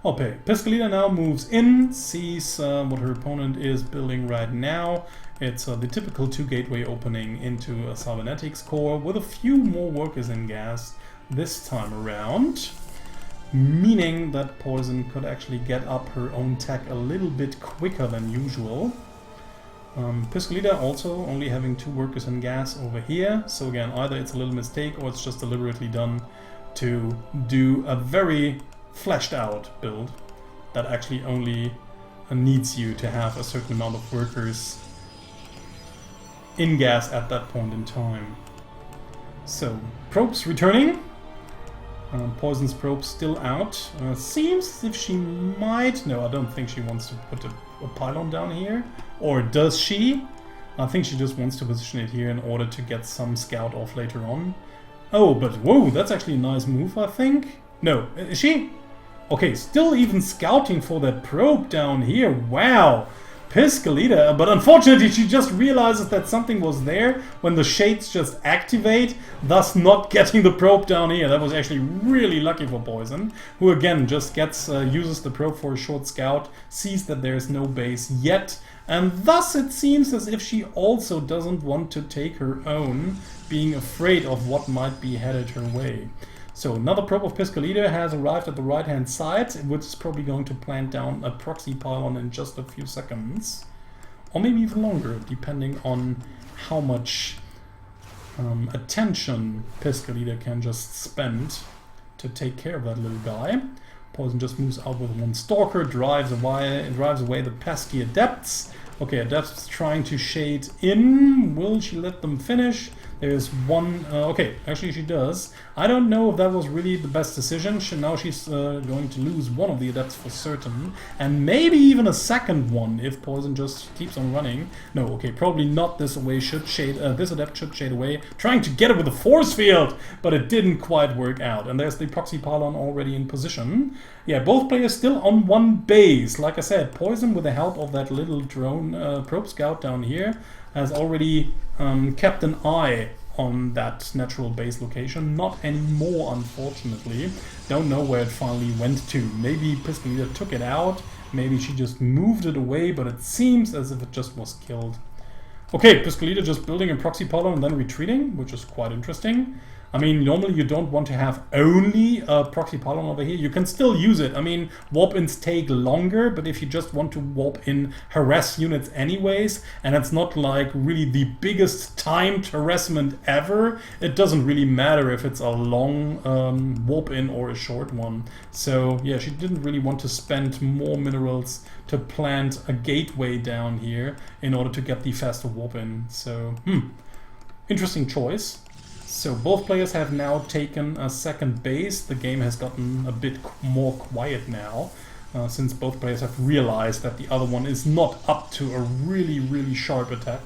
Speaker 1: Okay, Piscolita now moves in, sees what her opponent is building right now. It's the typical 2 gateway opening into a cybernetics core with a few more workers in gas this time around, meaning that Poizon could actually get up her own tech a little bit quicker than usual. Piscolita also only having 2 workers in gas over here, so again, either it's a little mistake or it's just deliberately done to do a very fleshed out build that actually only needs you to have a certain amount of workers in gas at that point in time. So, probes returning. Poizon's probe still out. Seems as if she might... No, I don't think she wants to put a pylon down here. Or does she? I think she just wants to position it here in order to get some scout off later on. Oh, but whoa, that's actually a nice move, I think. No, is she? Okay, still even scouting for that probe down here. Wow! Piscolita, but unfortunately she just realizes that something was there when the shades just activate, thus not getting the probe down here. That was actually really lucky for Poizon, who again just gets uses the probe for a short scout, sees that there is no base yet, and thus it seems as if she also doesn't want to take her own, being afraid of what might be headed her way. So another probe of Piscolita has arrived at the right hand side, which is probably going to plant down a proxy pylon in just a few seconds. Or maybe even longer, depending on how much attention Piscolita can just spend to take care of that little guy. Poizon just moves out with 1 Stalker, drives away the pesky Adepts. Okay, Adepts trying to shade in. Will she let them finish? There's 1... okay, actually she does. I don't know if that was really the best decision. Now she's going to lose 1 of the Adepts for certain. And maybe even a second one if Poizon just keeps on running. No, okay, probably not. This Adept should shade away. Trying to get it with a force field, but it didn't quite work out. And there's the proxy pylon already in position. Yeah, both players still on 1 base. Like I said, Poizon, with the help of that little drone probe scout down here, has already kept an eye on that natural base location. Not anymore, unfortunately. Don't know where it finally went to. Maybe Piscolita took it out, maybe she just moved it away, but it seems as if it just was killed. Okay, Piscolita just building a proxy pylon and then retreating, which is quite interesting. I mean, normally you don't want to have only a proxy pylon over here. You can still use it. I mean, warp-ins take longer, but if you just want to warp in harass units anyways, and it's not like really the biggest timed harassment ever, it doesn't really matter if it's a long warp-in or a short one. So yeah, she didn't really want to spend more minerals to plant a gateway down here in order to get the faster warp-in. So, interesting choice. So both players have now taken a second base. The game has gotten a bit more quiet now, since both players have realized that the other one is not up to a really, really sharp attack.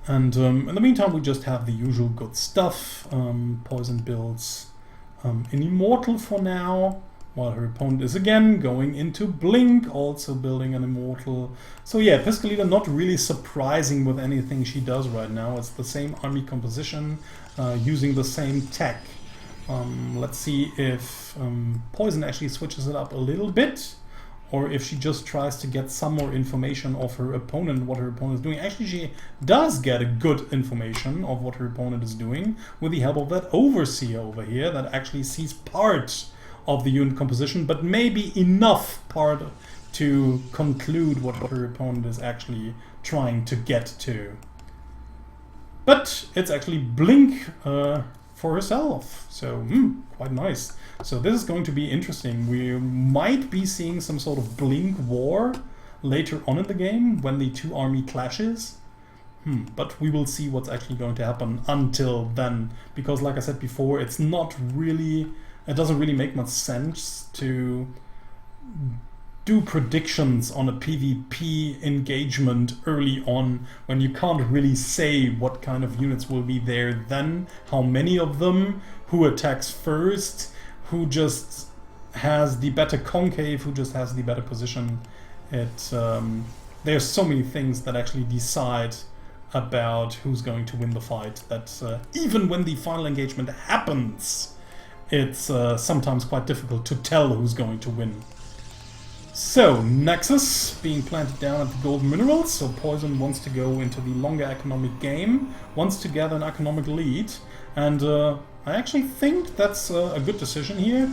Speaker 1: And in the meantime, we just have the usual good stuff. Poison builds an Immortal for now, while her opponent is again going into Blink, also building an Immortal. So yeah, Piscolita not really surprising with anything she does right now. It's the same army composition, using the same tech. Let's see if Poison actually switches it up a little bit, or if she just tries to get some more information of her opponent, what her opponent is doing. Actually, she does get a good information of what her opponent is doing with the help of that Overseer over here that actually sees part of the unit composition, but maybe enough part to conclude what her opponent is actually trying to get to. But it's actually Blink for herself, so quite nice. So this is going to be interesting. We might be seeing some sort of Blink war later on in the game when the two army clashes. But we will see what's actually going to happen until then, because like I said before, it's not really, it doesn't really make much sense to do predictions on a PvP engagement early on when you can't really say what kind of units will be there then, how many of them, who attacks first, who just has the better concave, who just has the better position. There's so many things that actually decide about who's going to win the fight that even when the final engagement happens, it's sometimes quite difficult to tell who's going to win. So, Nexus being planted down at the golden minerals, so Poison wants to go into the longer economic game, wants to gather an economic lead, and I actually think that's a good decision here.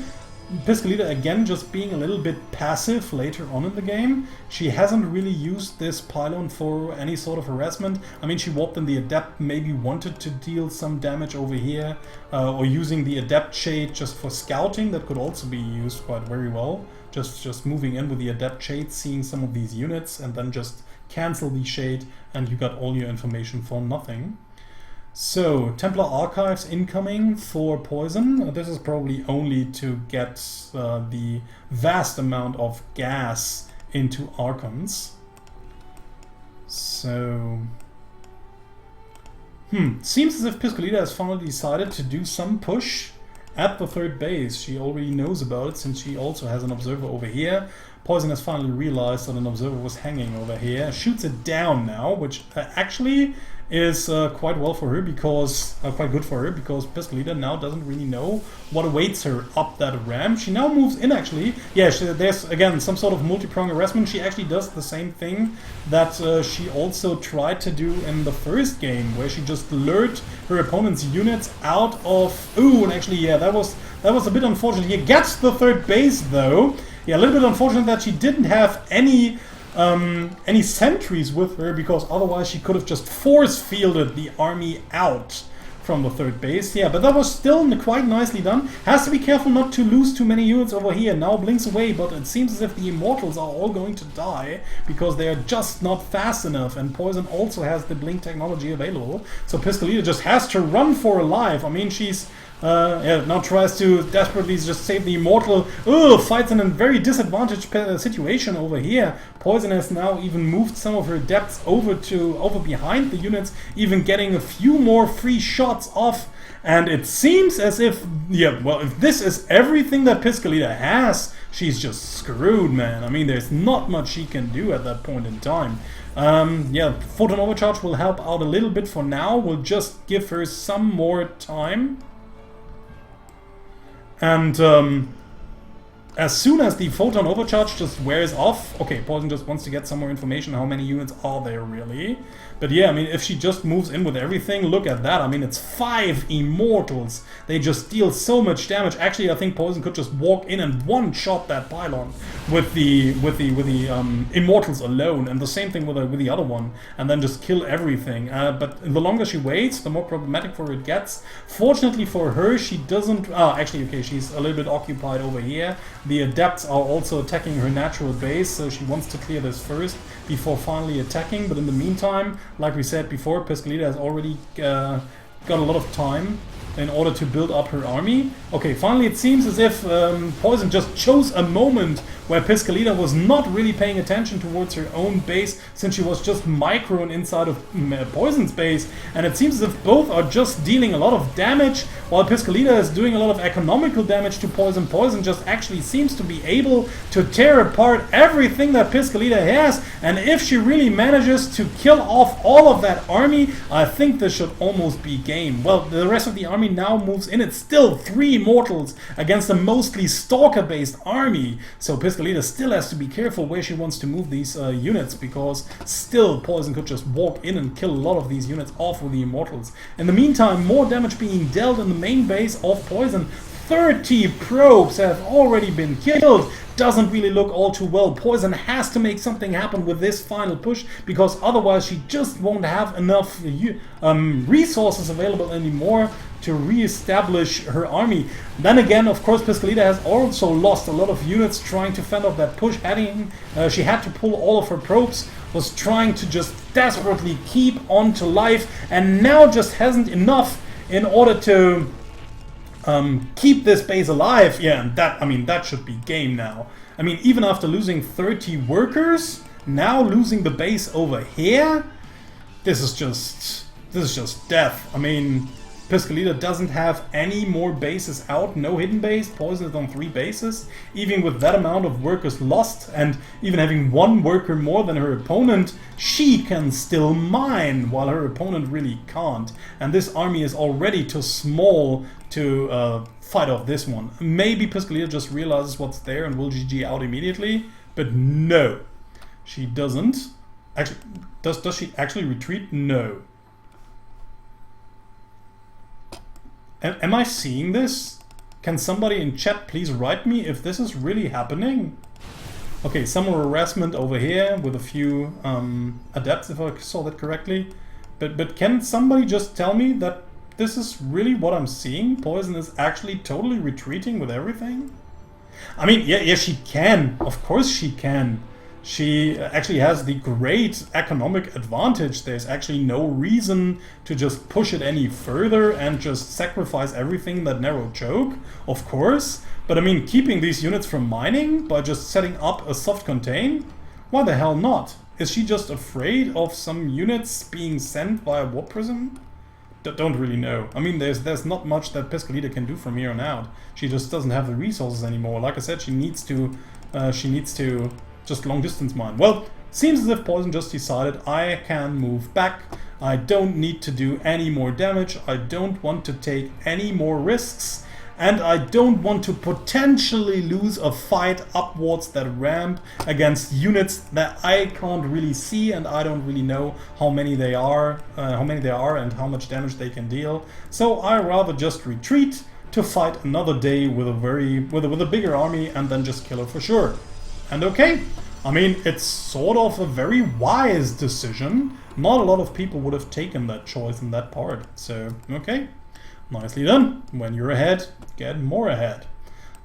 Speaker 1: Piscolita again just being a little bit passive later on in the game. She hasn't really used this pylon for any sort of harassment. I mean, she warped in the Adept, maybe wanted to deal some damage over here, or using the Adept Shade just for scouting. That could also be used quite very well. Just moving in with the Adept Shade, seeing some of these units, and then just cancel the Shade, and you got all your information for nothing. So, Templar Archives incoming for Poison. This is probably only to get the vast amount of gas into Archons. So, seems as if Piscolita has finally decided to do some push at the third base. She already knows about it since she also has an observer over here. Poison has finally realized that an observer was hanging over here. Shoots it down now, which actually is quite well for her, because quite good for her, because Piscolita now doesn't really know what awaits her up that ramp. She now moves in actually. Yeah, there's again some sort of multi-pronged harassment. She actually does the same thing that she also tried to do in the first game, where she just lured her opponent's units out of. Ooh, and actually, yeah, that was a bit unfortunate. He gets the third base though. Yeah, a little bit unfortunate that she didn't have any sentries with her, because otherwise she could have just force-fielded the army out from the third base. Yeah, but that was still quite nicely done. Has to be careful not to lose too many units over here. Now blinks away, but it seems as if the Immortals are all going to die because they are just not fast enough, and Poison also has the blink technology available. So Piscolita just has to run for her life. I mean, she's now tries to desperately just save the Immortal. Fights in a very disadvantaged situation over here. Poison has now even moved some of her Adepts over behind the units, even getting a few more free shots off. And it seems as if, if this is everything that Piscolita has, she's just screwed, man. I mean, there's not much she can do at that point in time. Photon Overcharge will help out a little bit for now. We'll just give her some more time. And as soon as the Photon Overcharge just wears off, okay, Poizon just wants to get some more information, how many units are there really. But yeah, I mean, if she just moves in with everything, look at that. I mean, it's 5 Immortals. They just deal so much damage. Actually, I think Poizon could just walk in and one-shot that pylon with the Immortals alone, and the same thing with the other one, and then just kill everything. But the longer she waits, the more problematic for her it gets. Fortunately for her, she doesn't... actually, okay, she's a little bit occupied over here. The Adepts are also attacking her natural base, so she wants to clear this first before finally attacking. But in the meantime, like we said before, Piscolita has already got a lot of time in order to build up her army. Okay, finally it seems as if Poizon just chose a moment where Piscolita was not really paying attention towards her own base, since she was just microing inside of Poizon's base, and it seems as if both are just dealing a lot of damage, while Piscolita is doing a lot of economical damage to Poizon. Poizon just actually seems to be able to tear apart everything that Piscolita has, and if she really manages to kill off all of that army, I think this should almost be game. Well, the rest of the army now moves in. It's still 3 Immortals against a mostly Stalker-based army, so Piscolita still has to be careful where she wants to move these units, because still Poizon could just walk in and kill a lot of these units off with the Immortals. In the meantime, more damage being dealt in the main base of Poizon. 30 probes have already been killed. Doesn't really look all too well. Poizon has to make something happen with this final push, because otherwise she just won't have enough resources available anymore to re-establish her army. Then again, of course, Piscolita has also lost a lot of units trying to fend off that push. She had to pull all of her probes, was trying to just desperately keep on to life, and now just hasn't enough in order to keep this base alive. Yeah, and that, I mean, that should be game now. I mean, even after losing 30 workers, now losing the base over here, this is just death. I mean, Piscolita doesn't have any more bases out, no hidden base. Poizon is on 3 bases. Even with that amount of workers lost, and even having 1 worker more than her opponent, she can still mine, while her opponent really can't. And this army is already too small to fight off this one. Maybe Piscolita just realizes what's there and will GG out immediately, but no, she doesn't. Actually, does she actually retreat? No. Am I seeing this? Can somebody in chat please write me if this is really happening? Okay, some harassment over here with a few adepts, if I saw that correctly. But can somebody just tell me that this is really what I'm seeing? Poizon is actually totally retreating with everything? I mean, yeah, she can. Of course she can. She actually has the great economic advantage. There's actually no reason to just push it any further and just sacrifice everything in that narrow choke, of course. But I mean, keeping these units from mining by just setting up a soft contain? Why the hell not? Is she just afraid of some units being sent via Warp Prism? Don't really know. I mean, there's not much that Piscolita can do from here on out. She just doesn't have the resources anymore. Like I said, she needs to just long distance mine. Well, seems as if Poizon just decided I can move back. I don't need to do any more damage. I don't want to take any more risks. And I don't want to potentially lose a fight upwards that ramp against units that I can't really see, and I don't really know how many they are and how much damage they can deal. So I rather just retreat to fight another day with a bigger army and then just kill her for sure. And okay, I mean, it's sort of a very wise decision. Not a lot of people would have taken that choice in that part. So, okay, nicely done. When you're ahead, get more ahead.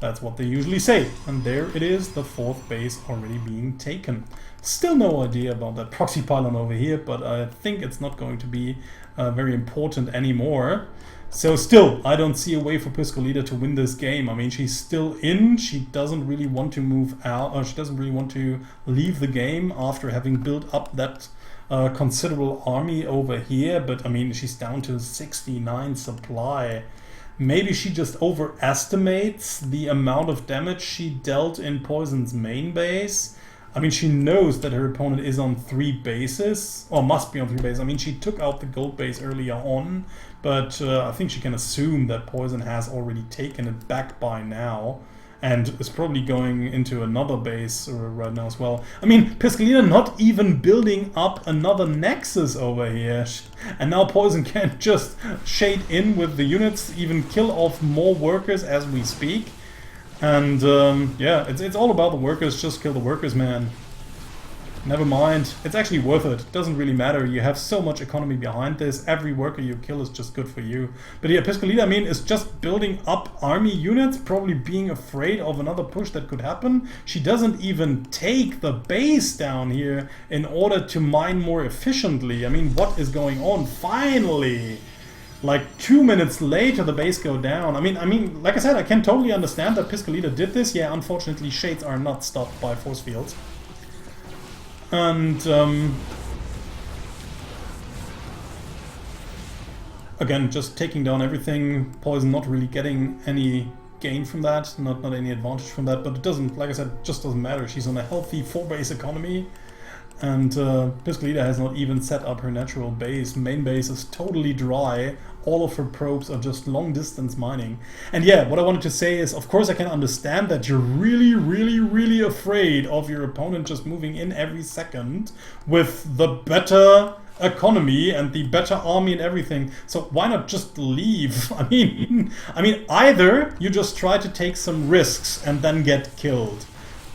Speaker 1: That's what they usually say. And there it is, the 4th base already being taken. Still no idea about that proxy pylon over here, but I think it's not going to be very important anymore. So still, I don't see a way for Piscolita to win this game. I mean, she's still in, she doesn't really want to move out, or she doesn't really want to leave the game after having built up that considerable army over here. But I mean, she's down to 69 supply. Maybe she just overestimates the amount of damage she dealt in Poizon's main base. I mean, she knows that her opponent is on 3 bases, or must be on 3 bases. I mean, she took out the gold base earlier on, but I think she can assume that Poizon has already taken it back by now. and is probably going into another base right now as well. I mean, Piscolita not even building up another Nexus over here. And now Poizon can just shade in with the units, even kill off more workers as we speak. And yeah, it's all about the workers. Just kill the workers, man. Never mind. It's actually worth it. It doesn't really matter. You have so much economy behind this. Every worker you kill is just good for you. But yeah, Piscolita, I mean, is just building up army units, probably being afraid of another push that could happen. She doesn't even take the base down here in order to mine more efficiently. I mean, what is going on? Finally! Like 2 minutes later, the base go down. I mean, like I said, I can totally understand that Piscolita did this. Yeah, unfortunately, shades are not stopped by force fields. And again, just taking down everything. Poizon not really getting any gain from that, not any advantage from that, but it doesn't, like I said, just doesn't matter. She's on a healthy 4-base economy, and Piscolita has not even set up her natural base. Main base is totally dry. All of her probes are just long distance mining. And yeah, what I wanted to say is, of course I can understand that you're really afraid of your opponent just moving in every second with the better economy and the better army and everything. So why not just leave? I mean either you just try to take some risks and then get killed,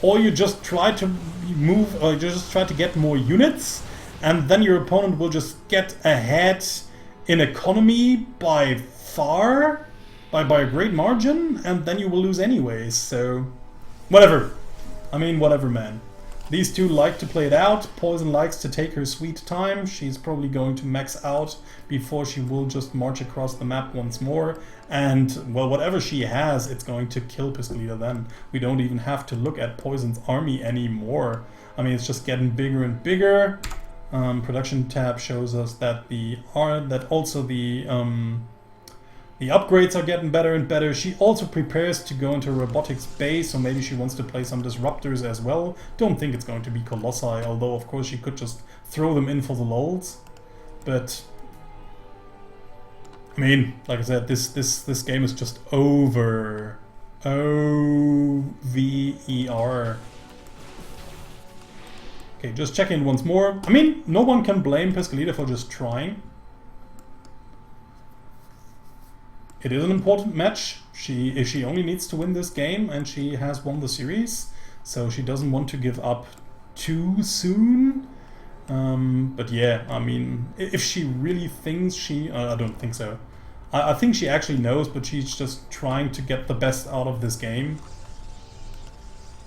Speaker 1: or you just try to move, or you just try to get more units, and then your opponent will just get ahead in economy by far, by a great margin, and then you will lose anyways. So whatever. I mean, whatever, man. These two like to play it out. Poizon likes to take her sweet time. She's probably going to max out before she will just march across the map once more. And, well, whatever she has, it's going to kill Piscolita then. We don't even have to look at Poizon's army anymore. I mean, it's just getting bigger and bigger. Production tab shows us that the upgrades are getting better and better. She also prepares to go into a robotics base, so maybe she wants to play some disruptors as well. Don't think it's going to be Colossi, although of course she could just throw them in for the lulz. But I mean, like I said, this game is just over. O-V-E-R. Okay, just check in once more. I mean, no one can blame Piscolita for just trying. It is an important match. She only needs to win this game, and she has won the series, so she doesn't want to give up too soon. But yeah, I mean, if she really thinks I don't think so. I think she actually knows, but she's just trying to get the best out of this game.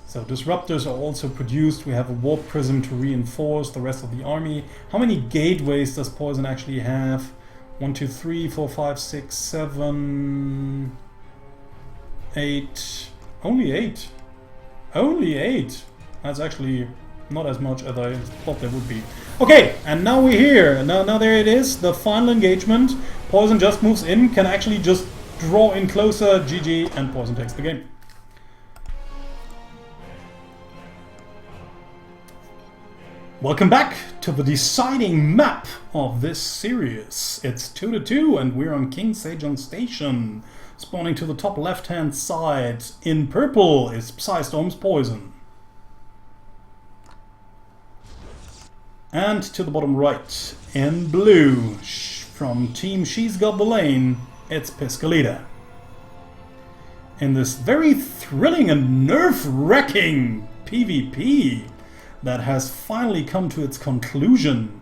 Speaker 1: So disruptors are also produced. We have a warp prism to reinforce the rest of the army. How many gateways does Poizon actually have? 1, 2, 3, 4, 5, 6, 7, 8. Only 8. Only 8. That's actually not as much as I thought there would be. Okay, and now we're here. Now there it is, the final engagement. Poizon just moves in, can actually just draw in closer. GG, and Poizon takes the game. Welcome back to the deciding map of this series. It's 2-2 and we're on King Sejong Station. Spawning to the top left hand side in purple is Psystorm's Poizon. And to the bottom right in blue from Team She's Got the Lane, it's Piscolita. In this very thrilling and nerve-wracking PvP that has finally come to its conclusion,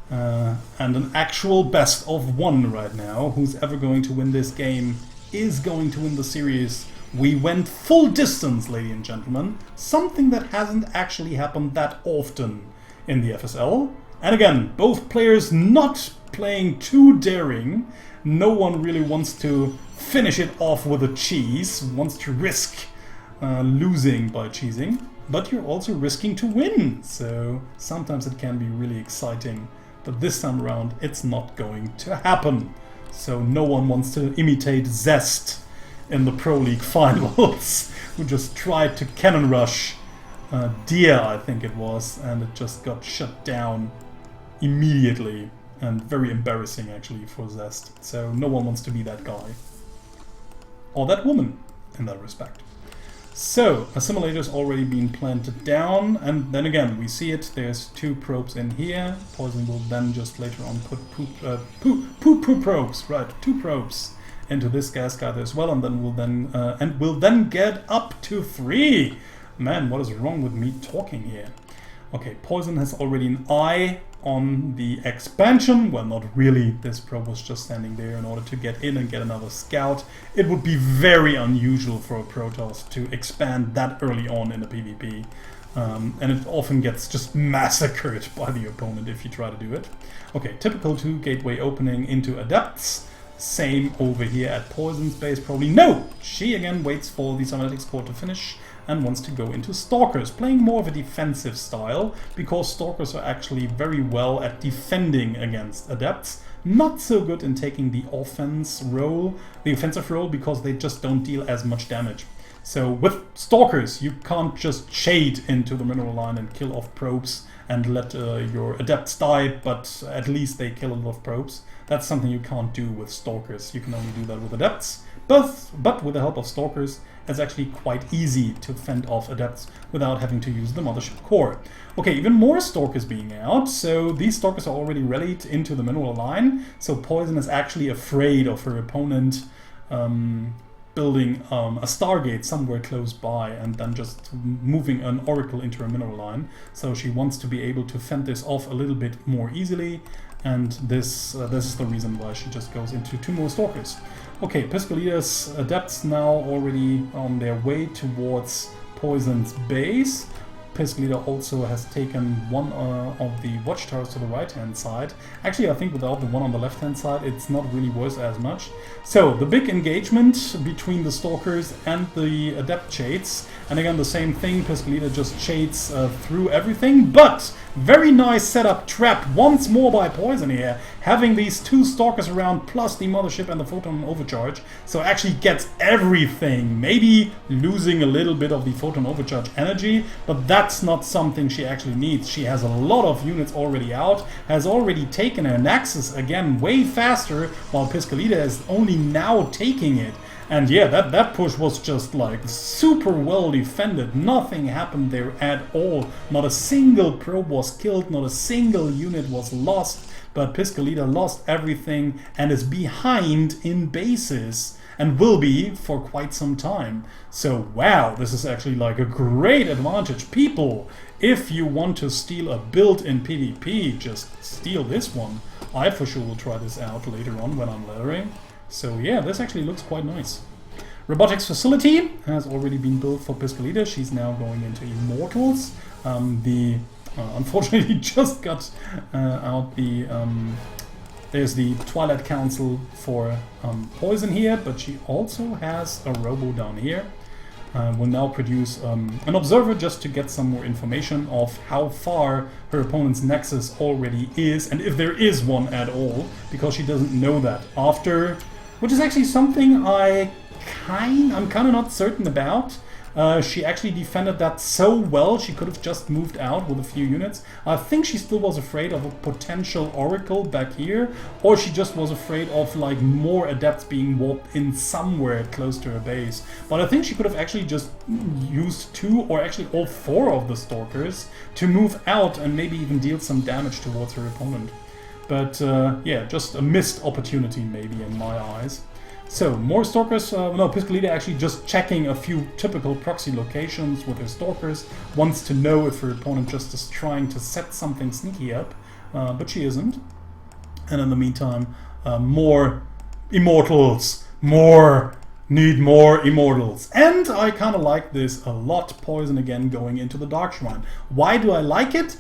Speaker 1: and an actual best of one right now. Who's ever going to win this game is going to win the series. We went full distance, ladies and gentlemen, something that hasn't actually happened that often in the FSL. And again, both players not playing too daring. No one really wants to finish it off with a cheese, wants to risk losing by cheesing. But you're also risking to win, so sometimes it can be really exciting. But this time around, it's not going to happen. So no one wants to imitate Zest in the Pro League finals, who just tried to cannon rush Dia, I think it was, and it just got shut down immediately. And very embarrassing, actually, for Zest. So no one wants to be that guy. Or that woman, in that respect. So, assimilator's already been planted down, and then again, we see it, there's 2 probes in here. Poizon will then just later on put poop probes, right, 2 probes into this gas gather as well, and then will then get up to 3. Man, what is wrong with me talking here? Okay, Poizon has already an eye on the expansion. Well, not really. This probe was just standing there in order to get in and get another scout. It would be very unusual for a Protoss to expand that early on in a PvP. And it often gets just massacred by the opponent if you try to do it. Okay, typical 2 gateway opening into Adepts. Same over here at Poizon's base, probably. No! She again waits for the Cybernetics Core to finish and wants to go into Stalkers, playing more of a defensive style, because Stalkers are actually very well at defending against Adepts. Not so good in taking the offensive role, because they just don't deal as much damage. So with Stalkers, you can't just shade into the mineral line and kill off probes and let your Adepts die, but at least they kill a lot of probes. That's something you can't do with Stalkers. You can only do that with Adepts. But with the help of Stalkers, it's actually quite easy to fend off Adepts without having to use the Mothership Core. Okay, even more Stalkers being out, so these Stalkers are already rallied into the mineral line, so Poizon is actually afraid of her opponent building a Stargate somewhere close by and then just moving an Oracle into a mineral line. So she wants to be able to fend this off a little bit more easily, and this is the reason why she just goes into 2 more Stalkers. Okay, Piscolita's Adepts now already on their way towards Poizon's base. Piscolita also has taken one of the watchtowers to the right-hand side. Actually, I think without the one on the left-hand side, it's not really worth as much. So, the big engagement between the Stalkers and the Adept Shades. And again, the same thing, Piscolita just shades through everything, but very nice setup trap once more by Poizon here, having these 2 Stalkers around plus the Mothership and the Photon Overcharge, so actually gets everything, maybe losing a little bit of the Photon Overcharge energy, but that's not something she actually needs. She has a lot of units already out, has already taken her Nexus again way faster, while Piscolita is only now taking it. And yeah, that push was just like super well defended. Nothing happened there at all. Not a single probe was killed, not a single unit was lost. But Piscolita lost everything and is behind in bases and will be for quite some time. So wow, this is actually like a great advantage. People, if you want to steal a build in PvP, just steal this one. I for sure will try this out later on when I'm leathering. So yeah, this actually looks quite nice. Robotics facility has already been built for Piscolita. She's now going into Immortals. Unfortunately, just got out the... there's the Twilight Council for Poizon here, but she also has a robo down here. Will now produce an observer just to get some more information of how far her opponent's Nexus already is, and if there is one at all, because she doesn't know that after, which is actually something I'm kind of not certain about. She actually defended that so well, she could have just moved out with a few units. I think she still was afraid of a potential Oracle back here, or she just was afraid of like more Adepts being warped in somewhere close to her base. But I think she could have actually just used 2 or actually all 4 of the Stalkers to move out and maybe even deal some damage towards her opponent. But yeah, just a missed opportunity maybe in my eyes. So, more Stalkers, no, Piscolita actually just checking a few typical proxy locations with her Stalkers, wants to know if her opponent just is trying to set something sneaky up, but she isn't. And in the meantime, more Immortals, need more Immortals. And I kind of like this a lot, Poizon again going into the Dark Shrine. Why do I like it?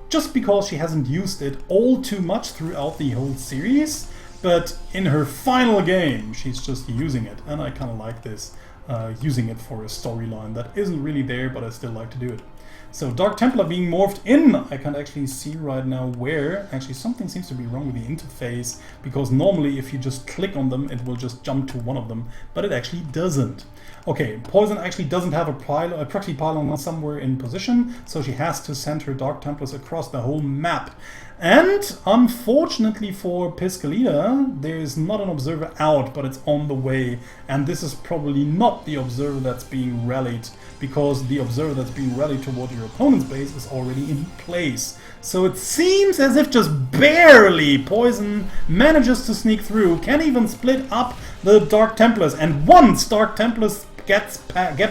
Speaker 1: Just because she hasn't used it all too much throughout the whole series. But in her final game, she's just using it, and I kind of like this, using it for a storyline that isn't really there, but I still like to do it. So Dark Templar being morphed in, I can't actually see right now where. Actually, something seems to be wrong with the interface, because normally if you just click on them, it will just jump to one of them, but it actually doesn't. Okay, Poizon actually doesn't have a proxy pylon somewhere in position, so she has to send her Dark Templars across the whole map. And unfortunately for Piscolita, there is not an observer out, but it's on the way. And this is probably not the observer that's being rallied, because the observer that's being rallied toward your opponent's base is already in place. So it seems as if just barely Poizon manages to sneak through, can even split up the Dark Templars. And once Dark Templars get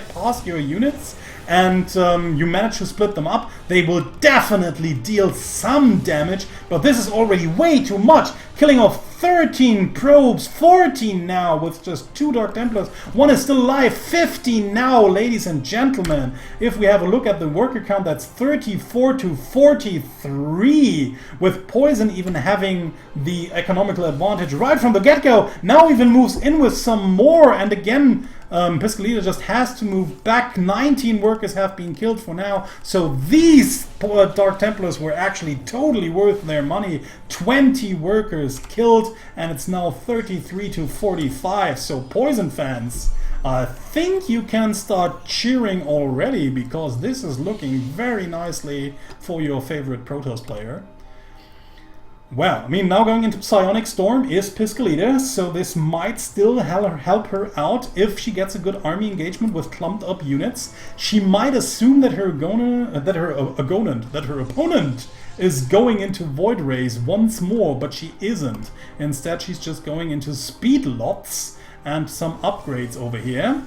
Speaker 1: past your units, and you manage to split them up, they will definitely deal some damage, but this is already way too much. Killing off 13 probes, 14 now with just 2 Dark Templars. One is still alive, 15 now, ladies and gentlemen. If we have a look at the worker count, that's 34 to 43, with Poizon even having the economical advantage right from the get-go. Now even moves in with some more, and again, Piscolita just has to move back. 19 workers have been killed for now, so these Dark Templars were actually totally worth their money. 20 workers killed, and it's now 33 to 45. So Poizon fans, I think you can start cheering already, because this is looking very nicely for your favorite Protoss player. Well, I mean, now going into Psionic Storm is Piscolita, so this might still help her out if she gets a good army engagement with clumped up units. She might assume that her opponent is going into Void Rays once more, but she isn't. Instead, she's just going into speed lots and some upgrades over here.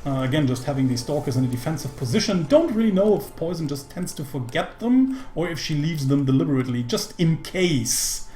Speaker 1: Again, just having these Stalkers in a defensive position. Don't really know if Poizon just tends to forget them or if she leaves them deliberately, just in case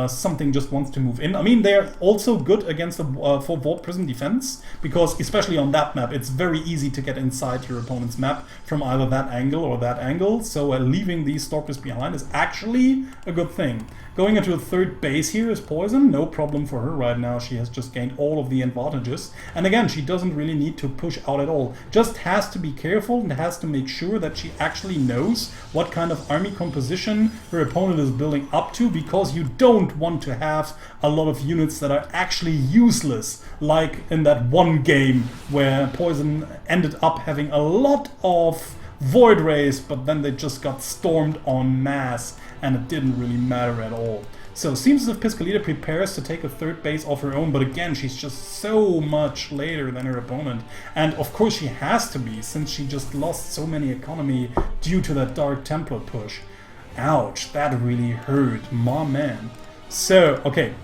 Speaker 1: something just wants to move in. I mean, they're also good against the for Warp Prism defense, because especially on that map, it's very easy to get inside your opponent's map from either that angle or that angle. So leaving these Stalkers behind is actually a good thing. Going into a third base here is Poizon. No problem for her right now. She has just gained all of the advantages. And again, she doesn't really need to push out at all. Just has to be careful and has to make sure that she actually knows what kind of army composition her opponent is building up to, because you don't want to have a lot of units that are actually useless, like in that one game where Poizon ended up having a lot of Void Rays, but then they just got stormed en masse, and it didn't really matter at all. So it seems as if Piscolita prepares to take a third base of her own, but again, she's just so much later than her opponent. And of course she has to be, since she just lost so many economy due to that Dark Templar push. Ouch, that really hurt, my man. So, okay,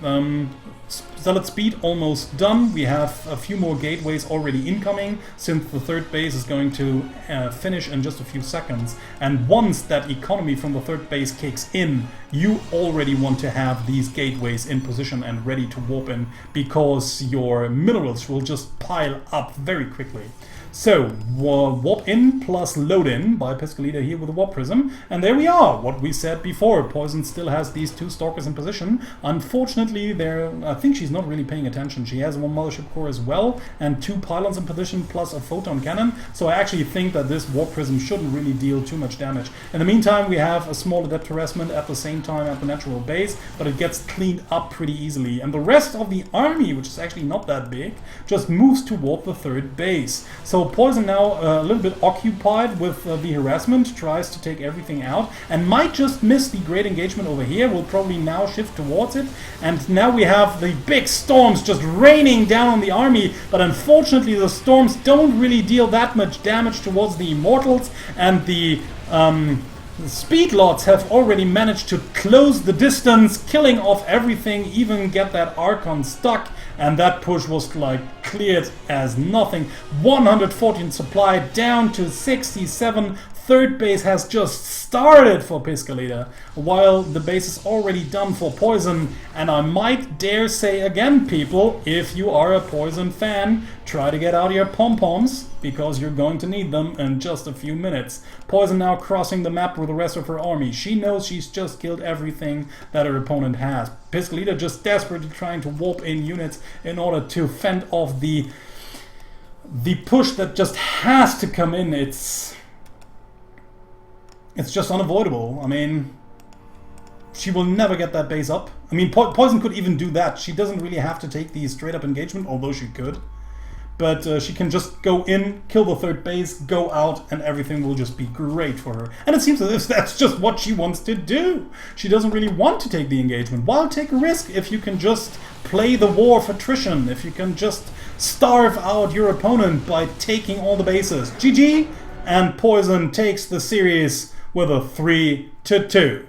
Speaker 1: Zealot speed almost done. We have a few more gateways already incoming, since the third base is going to finish in just a few seconds. And once that economy from the third base kicks in, you already want to have these gateways in position and ready to warp in, because your minerals will just pile up very quickly. So, warp in plus load in by Piscolita here with a warp prism, and there we are, what we said before. Poizon still has these 2 Stalkers in position. Unfortunately, I think she's not really paying attention. She has 1 Mothership Core as well, and 2 pylons in position plus a photon cannon, so I actually think that this warp prism shouldn't really deal too much damage. In the meantime, we have a small adept harassment at the same time at the natural base, but it gets cleaned up pretty easily, and the rest of the army, which is actually not that big, just moves toward the third base. So Poizon now a little bit occupied with the harassment, tries to take everything out, and might just miss the great engagement over here. Will probably now shift towards it, and now we have the big storms just raining down on the army, but unfortunately the storms don't really deal that much damage towards the Immortals, and the speed lots have already managed to close the distance, killing off everything, even get that Archon stuck, and that push was like cleared as nothing. 114 supply down to 67. Third base has just started for Piscolita, while the base is already done for Poizon. And I might dare say again, people, if you are a Poizon fan, try to get out your pom-poms, because you're going to need them in just a few minutes. Poizon now crossing the map with the rest of her army. She knows she's just killed everything that her opponent has. Piscolita just desperately trying to warp in units in order to fend off the push that just has to come in. It's just unavoidable. I mean, she will never get that base up. I mean, Poizon could even do that. She doesn't really have to take the straight up engagement, although she could. but she can just go in, kill the third base, go out, and everything will just be great for her. And it seems as if that's just what she wants to do. She doesn't really want to take the engagement. Why take a risk if you can just play the war of attrition, if you can just starve out your opponent by taking all the bases? GG! And Poizon takes the series with a 3-2.